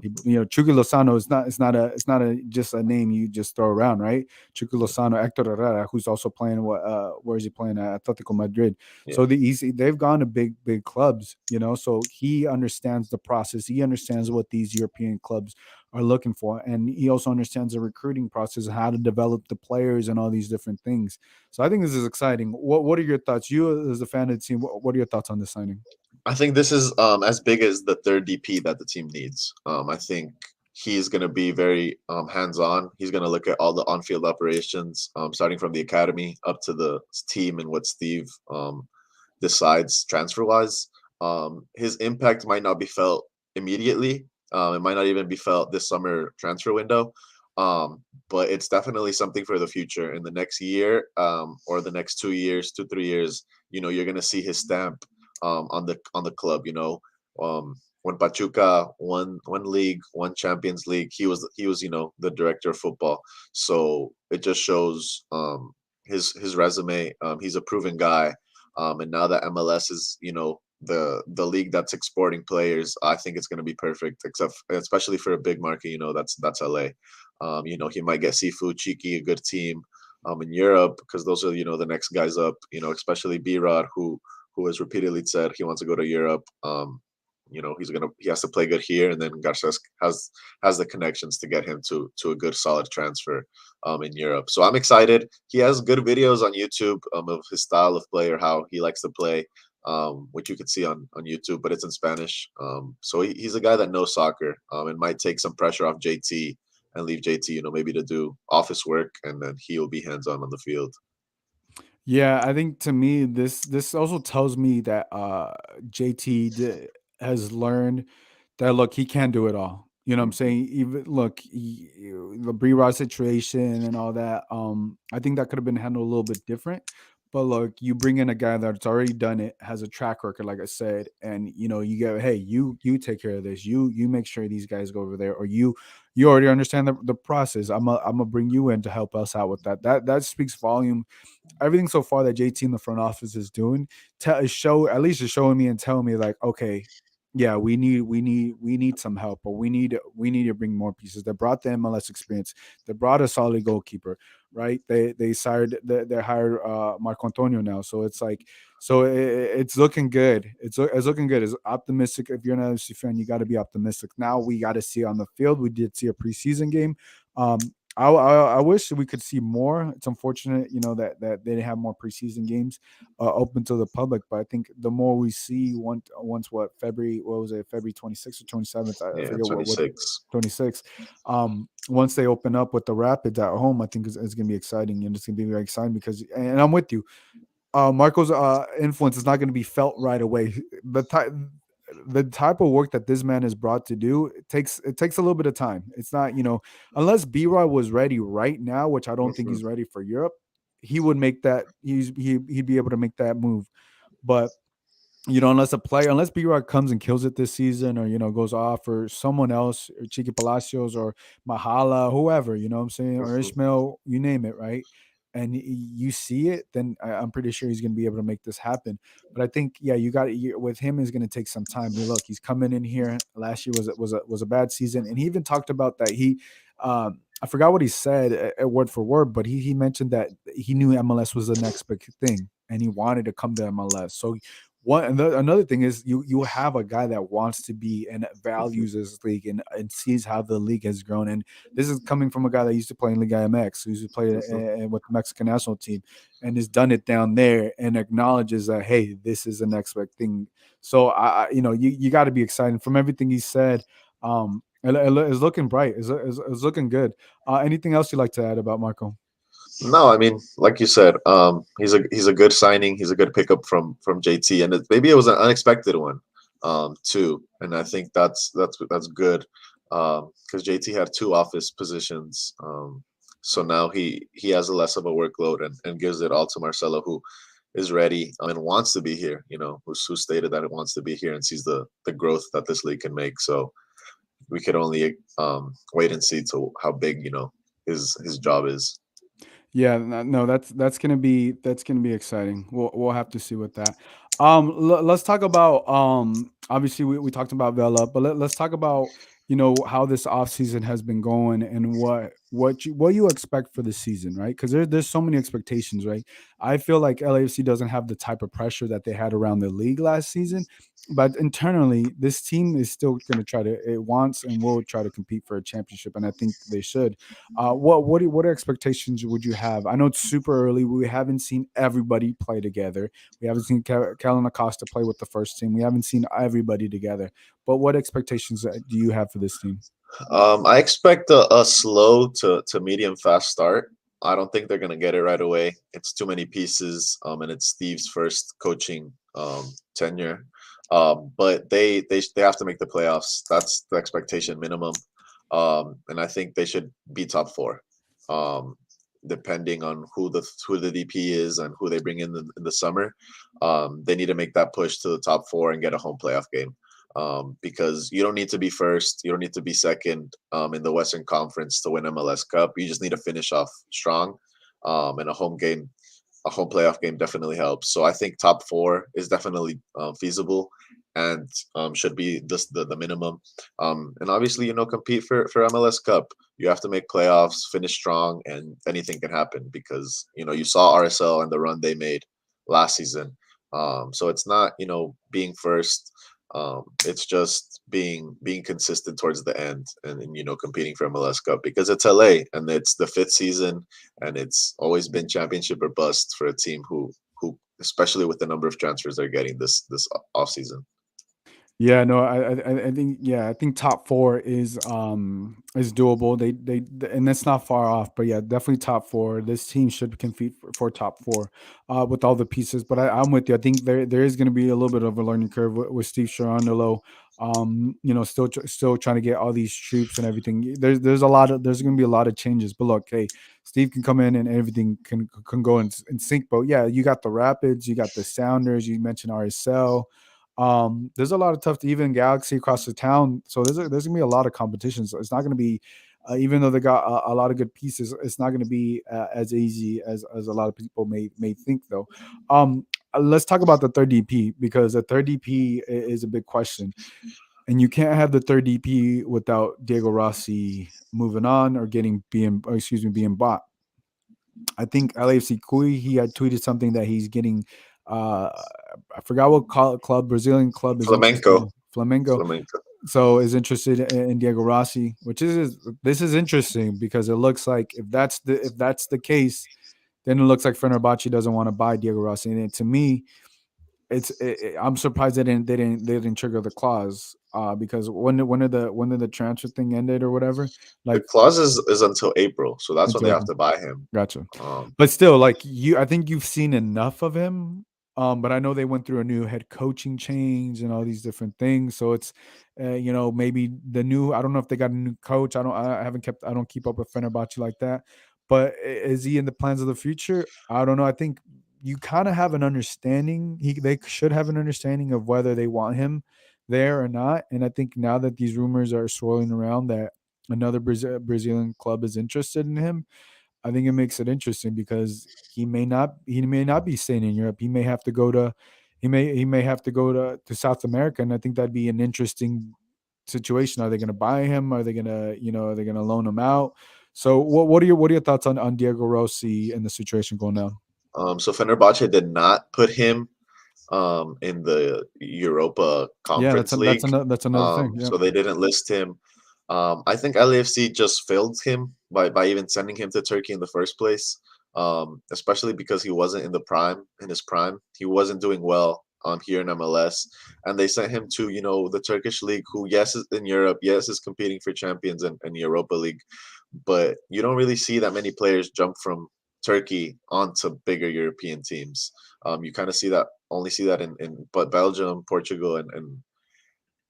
Chucky Lozano is not a just a name you just throw around, right? Chucky Lozano, Hector Herrera, who's also playing where is he playing at Atletico Madrid. Yeah. So they've gone to big clubs, so he understands the process. He understands what these European clubs are looking for, and he also understands the recruiting process and how to develop the players and all these different things. So I think this is exciting. What are your thoughts? You as a fan of the team, what are your thoughts on this signing? I think this is as big as the third DP that the team needs. I think he's going to be very hands-on. He's going to look at all the on-field operations, starting from the academy up to the team and what Steve decides transfer-wise. His impact might not be felt immediately. It might not even be felt this summer transfer window. But it's definitely something for the future. In the next year, or the next 2 years, 2-3 years, you're going to see his stamp on the club. When Pachuca won one league, one Champions League, he was the director of football. So it just shows his resume. He's a proven guy, and now that MLS is the league that's exporting players, I think it's going to be perfect. Especially for a big market, that's LA. He might get Sifu, Cheeky, a good team in Europe, because those are the next guys up. Especially B Rod, who has repeatedly said he wants to go to Europe. He has to play good here, and then Garces has the connections to get him to a good solid transfer in Europe. So I'm excited. He has good videos on YouTube of his style of play, or how he likes to play, which you could see on YouTube, but it's in Spanish. So he's a guy that knows soccer, and might take some pressure off JT and leave JT, maybe to do office work, and then he'll be hands-on the field. Yeah, I think to me this also tells me that JT has learned that look, he can do it all. You know what I'm Mhm. saying? Even look, the Rod situation and all that. I think that could have been handled a little bit different. But look, you bring in a guy that's already done it, has a track record, like I said, and you go, hey, you take care of this. You make sure these guys go over there, or you already understand the process. I'm gonna bring you in to help us out with that. That speaks volume. Everything so far that JT in the front office is doing, at least is showing me and telling me like, okay, yeah, we need some help, or we need to bring more pieces. They brought the MLS experience. They brought a solid goalkeeper, right? They hired Marco Antonio now, so it's like, it's looking good. It's looking good. It's optimistic. If you're an LFC fan, you got to be optimistic. Now we got to see on the field. We did see a preseason game. I wish we could see more. It's unfortunate, that they didn't have more preseason games open to the public. But I think the more we see, once what February, what was it, February 26th or 27th? I Yeah, forget what 26. 26. Once they open up with the Rapids at home, I think it's going to be exciting, and it's going to be very exciting because, and I'm with you. Marco's influence is not going to be felt right away. The type of work that this man is brought to do, it takes a little bit of time. It's not, unless B-Roy was ready right now, which I don't think Mhm. he's ready for Europe. He would make that. He'd be able to make that move. But unless B-Rock comes and kills it this season, or goes off, or someone else, or Chiqui Palacios, or Mahala, whoever, you know what I'm saying, or Mhm. Ishmael, you name it, right? And you see it, then I'm pretty sure he's going to be able to make this happen. But I think, yeah, with him is going to take some time. Look, he's coming in here. Last year was a bad season, and he even talked about that. I forgot what he said word for word, but he mentioned that he knew MLS was the next big thing, and he wanted to come to MLS. So another thing is, you have a guy that wants to be and Mhm. values this league, and sees how the league has grown. And this is coming from a guy that used to play in Liga MX, who used to play Mhm. with the Mexican national team, and has done it down there, and acknowledges that, hey, this is the next big thing. So you got to be excited from everything he said. It's looking bright. It's looking good. Anything else you'd like to add about Marco? No, I mean, like you said, he's a good signing. He's a good pickup from JT, and maybe it was an unexpected one, too. And I think that's good, because JT had two office positions, so now he has a less of a workload, and gives it all to Marcelo, who is ready, and wants to be here. Who stated that it wants to be here and sees the growth that this league can make. So we could only wait and see to how big his job is. Yeah, no, that's gonna be exciting. We'll have to see with that. Let's talk about, obviously we talked about Vela, but let's talk about, how this offseason has been going, and what you expect for the season, right? Because there's so many expectations, right? I feel like LAFC doesn't have the type of pressure that they had around the league last season, but internally this team is still going to it wants and will try to compete for a championship, and I think they should. What expectations would you have? I know it's super early. We haven't seen everybody play together. We haven't seen Kellen Acosta play with the first team. We haven't seen everybody together. But what expectations do you have for this team? I expect a slow to medium fast start. I don't think they're gonna get it right away. It's too many pieces, and it's Steve's first coaching tenure. But they have to make the playoffs. That's the expectation minimum. And I think they should be top four. Um, Depending on who the DP is and who they bring in the summer, they need to make that push to the top four and get a home playoff game, because you don't need to be first, you don't need to be second, in the Western Conference to win MLS Cup. You just need to finish off strong, and a home playoff game definitely helps. So I think top four is definitely feasible, and should be the minimum. And obviously, compete for MLS Cup. You have to make playoffs, finish strong, and anything can happen because you saw RSL and the run they made last season. So it's not being first. It's just being consistent towards the end, and competing for MLS Cup because it's LA and it's the fifth season, and it's always been championship or bust for a team who especially with the number of transfers they're getting this off season. Yeah, no, I think top four is doable. And that's not far off, but yeah, definitely top four. This team should compete for top four, with all the pieces. But I'm with you. I think there is going to be a little bit of a learning curve with Steve Cherundolo. Still trying to get all these troops and everything. There's going to be a lot of changes. But look, hey, Steve can come in and everything can go in sync. But yeah, you got the Rapids, you got the Sounders. You mentioned RSL. There's a lot of tough to even Galaxy across the town. So there's gonna be a lot of competition. So it's not gonna be, even though they got a lot of good pieces, it's not gonna be as easy as a lot of people may think though. Let's talk about the third DP, because the third DP is a big question, and you can't have the third DP without Diego Rossi moving on or being bought. I think LAFC Kui, he had tweeted something that he's getting, uh I forgot what club, Brazilian club is interested Flamenco, in. Flamengo. Flamenco. So is interested in Diego Rossi, which is this is interesting because it looks like if that's the case, then it looks like Fenerbahce doesn't want to buy Diego Rossi. And to me, I'm surprised they didn't trigger the clause, because when did the transfer thing ended or whatever, The like clause is until April, so that's when they until have April. to buy him. Gotcha. Um, But still, like I think you've seen enough of him. But I know they went through a new head coaching change and all these different things. So it's, maybe the new. I don't know if they got a new coach. I haven't kept. I don't keep up with Fenerbahce like that. But is he in the plans of the future? I don't know. I think you kind of have an understanding. They should have an understanding of whether they want him there or not. And I think now that these rumors are swirling around that another Brazilian club is interested in him, I think it makes it interesting because he may not be staying in Europe. He may have to go to South America, and I think that'd be an interesting situation. Are they going to buy him? Are they going to loan him out? So what are your thoughts on Diego Rossi and the situation going down? so Fenerbahce did not put him in the Europa Yeah, Conference League. that's another thing. Yeah, So they didn't list him. I think LAFC just failed him by even sending him to Turkey in the first place. Especially because he wasn't in his prime. He wasn't doing well here in MLS, and they sent him to the Turkish league, who yes is in Europe, yes is competing for champions and Europa League, but you don't really see that many players jump from Turkey onto bigger European teams. You kind of only see that in but Belgium, Portugal, and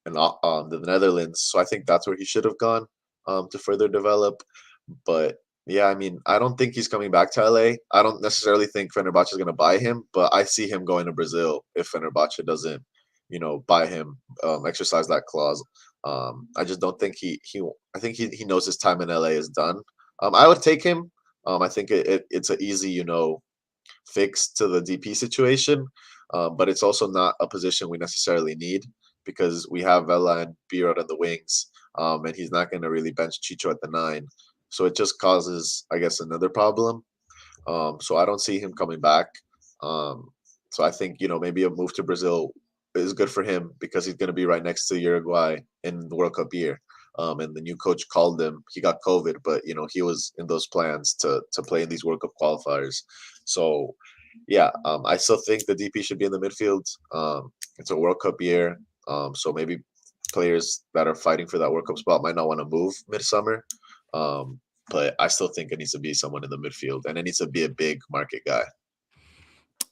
the Netherlands. So I think that's where he should have gone to further develop. But yeah, I mean, I don't think he's coming back to LA. I don't necessarily think Fenerbahce is going to buy him, but I see him going to Brazil if Fenerbahce doesn't, buy him, exercise that clause. I just don't think I think he knows his time in LA is done. I would take him. I think it's an easy, fix to the DP situation, but it's also not a position we necessarily need because we have Vela and Birot on the wings, and he's not going to really bench Chicho at the 9. So it just causes, I guess, another problem. So I don't see him coming back. Um, so I think maybe a move to Brazil is good for him because he's going to be right next to Uruguay in the World Cup year. And the new coach called him. He got COVID, but he was in those plans to play in these World Cup qualifiers. So yeah, I still think the DP should be in the midfield. It's a World Cup year, so maybe players that are fighting for that World Cup spot might not want to move midsummer. But I still think it needs to be someone in the midfield, and it needs to be a big market guy.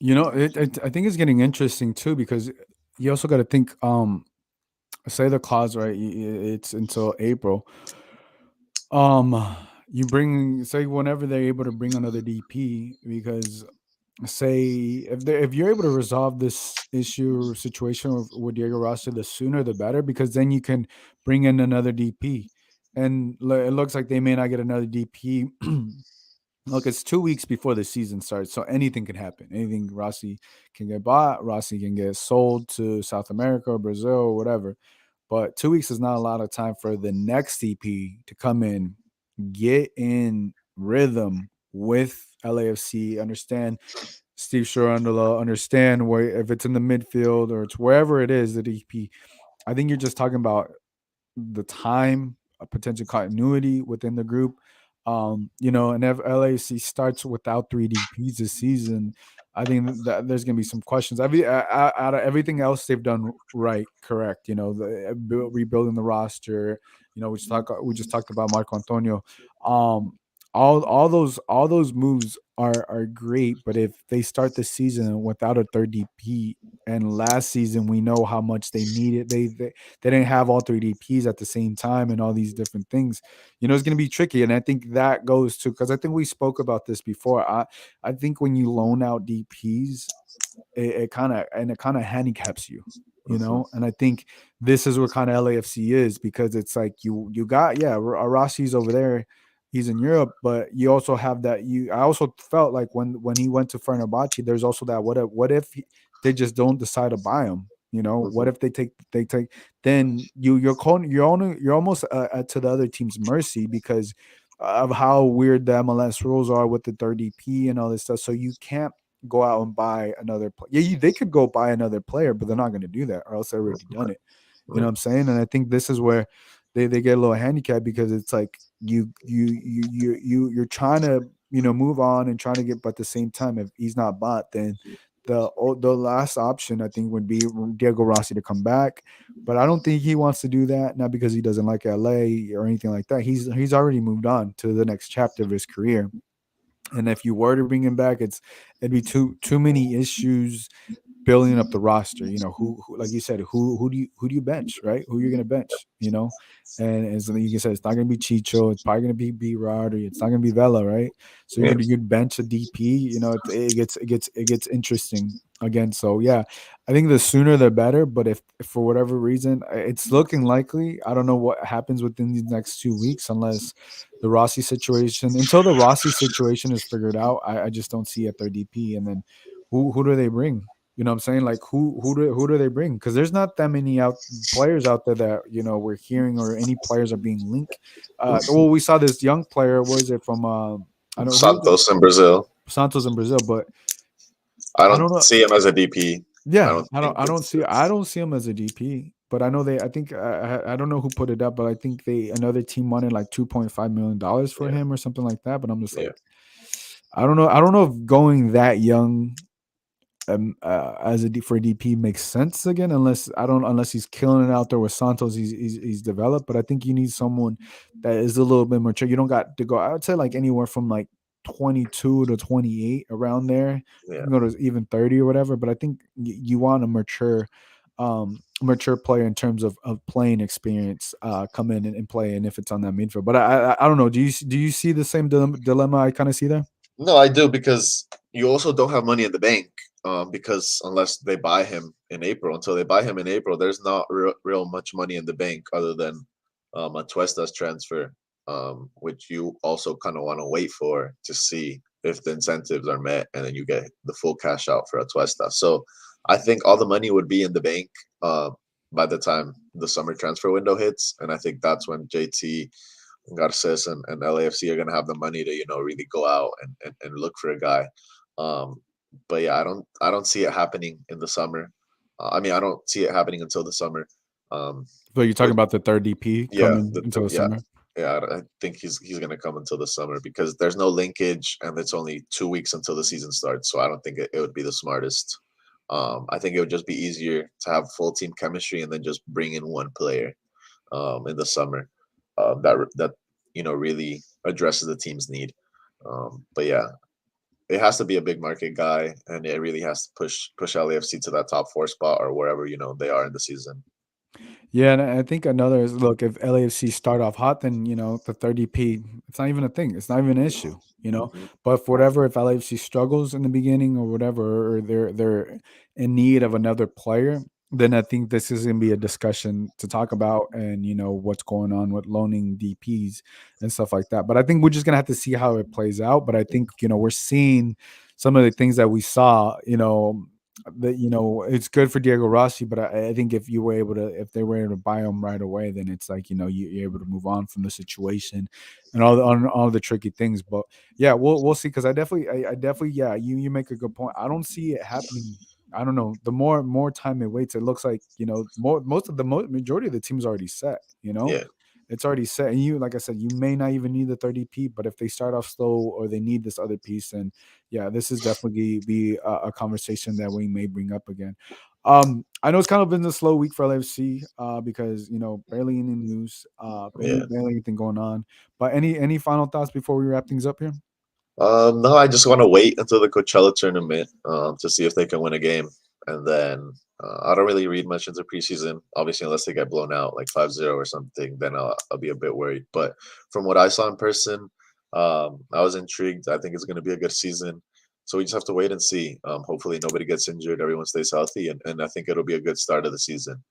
I think it's getting interesting too because you also got to think. Say the clause, right? It's until April. You bring say whenever they're able to bring another DP, because say if you're able to resolve this issue or situation with Diego Rossi, the sooner the better, because then you can bring in another DP, and it looks like they may not get another DP. Look, it's 2 weeks before the season starts, so anything can happen. Anything, Rossi can get bought, Rossi can get sold to South America or Brazil or whatever. But 2 weeks is not a lot of time for the next DP to come in, get in rhythm with LAFC, understand Steve Cherundolo, understand where if it's in the midfield or it's wherever it is, the DP. I think you're just talking about the time, a potential continuity within the group. And if LAC starts without 3 DPs this season, I think that there's gonna be some questions. Out of everything else they've done right, correct. Rebuilding the roster. We just talked about Marco Antonio. Um, all those moves are great, but if they start the season without a third DP, and last season we know how much they needed, they didn't have all 3 DPs at the same time and all these different things. It's going to be tricky, and I think that goes to, because I think we spoke about this before. I think when you loan out DPs, it kind of handicaps you, Mhm. and I think this is what kind of LAFC is, because it's like you got, yeah, Rossi's over there, he's in Europe, but you also have that. I also felt like when he went to Fenerbahce, there's also that, they just don't decide to buy him. What Mhm. if they take, then you're almost to the other team's mercy, because of how weird the MLS rules are with the third DP and all this stuff. So you can't go out and buy another player. Yeah, they could go buy another player, but they're not going to do that, or else they've already done it. You know Right. what I'm saying? And I think this is where they get a little handicapped, because it's like you're trying to move on and trying to get, but at the same time, if he's not bought, then the last option I think would be Diego Rossi to come back. But I don't think he wants to do that, not because he doesn't like LA or anything like that. He's already moved on to the next chapter of his career. And if you were to bring him back, it'd be too many issues building up the roster. Who, like you said, who do you bench, right? Who you're gonna bench, and as you said, it's not gonna be Chicho. It's probably gonna be B Rod, or it's not gonna be Vela, right? So Yeah. you'd bench a DP. It gets interesting again. So yeah, I think the sooner the better. But if for whatever reason it's looking likely, I don't know what happens within these next 2 weeks, until the Rossi situation is figured out. I just don't see a third DP. And then who do they bring? You know what I'm saying? Like who do they bring? Because there's not that many players out there that we're hearing, or any players are being linked. Well, we saw this young player. What is it from? I don't know who is it? Santos in Brazil. Santos in Brazil, but I I don't don't know. see him as a DP. I Yeah, don't I don't think I don't it's see I don't see him as a DP, but I know I think I don't know who put it up, but I think another team wanted like $2.5 million for yeah, him or something like that. But I'm just yeah. like, I don't know if going that young for a DP makes sense again, unless he's killing it out there with Santos. He's developed, but I think you need someone that is a little bit mature. You don't got to go. I would say like anywhere from like 22 to 28, around there. You Yeah. can go to even 30 or whatever. But I think you want a mature player in terms of playing experience, come in and play, and if it's on that midfield. But I don't know. Do you see the same dilemma I kind of see there? No, I do, because you also don't have money in the bank. Because unless they buy him in April, until they buy him in April, there's not real much money in the bank other than a Tuesta's transfer, which you also kind of want to wait for to see if the incentives are met, and then you get the full cash out for a Tuesta. So I think all the money would be in the bank uh, by the time the summer transfer window hits, and I think that's when JT Garces and LAFC are gonna have the money to really go out and look for a guy. Um, but yeah, I don't see it happening in the summer. I mean, I don't see it happening until the summer. Um, So you're talking which about the third DP yeah, coming until the yeah, summer? yeah. I think he's gonna come until the summer, because there's no linkage and it's only 2 weeks until the season starts. So I don't think it would be the smartest. I think it would just be easier to have full team chemistry and then just bring in one player in the summer that really addresses the team's need. But yeah, it has to be a big market guy, and it really has to push LAFC to that top four spot or wherever they are in the season. Yeah, and I think another is, look, if LAFC start off hot, then the 30p, it's not even a thing. It's not even an issue. Mhm. But for whatever, if LAFC struggles in the beginning or whatever, or they're in need of another player, then I think this is gonna be a discussion to talk about, and what's going on with loaning DPs and stuff like that. But I think we're just gonna have to see how it plays out. But I think we're seeing some of the things that we saw. That it's good for Diego Rossi, but I think if they were able to buy him right away, then it's like you're able to move on from the situation and all the tricky things. But yeah, we'll see, because I definitely, yeah, you make a good point. I don't see it happening. I don't know. The more time it waits, it looks like majority of the team's already set. Yeah, it's already set. And you, like I said, you may not even need the 30p, but if they start off slow or they need this other piece, then yeah, this is definitely be a conversation that we may bring up again. I know it's kind of been a slow week for LFC because barely any news, Yeah. barely anything going on. But any final thoughts before we wrap things up here? No, I just want to wait until the Coachella tournament to see if they can win a game, and then I don't really read much into preseason. Obviously, unless they get blown out like 5-0 or something, then I'll be a bit worried. But from what I saw in person, I was intrigued. I think it's going to be a good season. So we just have to wait and see. Hopefully, nobody gets injured, everyone stays healthy, and I think it'll be a good start of the season.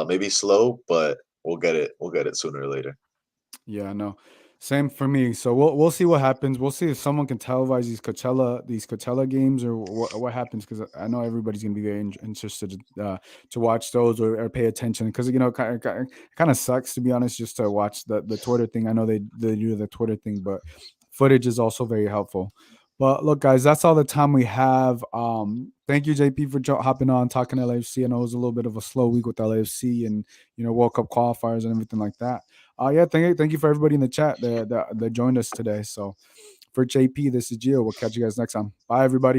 Maybe slow, but we'll get it. We'll get it sooner or later. Yeah, no. Same for me. So we'll see what happens. We'll see if someone can televise these Coachella games or what happens, because I know everybody's gonna be very interested to watch those or pay attention, because kind of sucks, to be honest, just to watch the Twitter thing. I know they do the Twitter thing, but footage is also very helpful. But look, guys, that's all the time we have. Thank you, JP, for hopping on talking LAFC. I know it was a little bit of a slow week with LAFC and World Cup qualifiers and everything like that. Yeah, thank you for everybody in the chat that joined us today. So for JP, this is Gio. We'll catch you guys next time. Bye, everybody.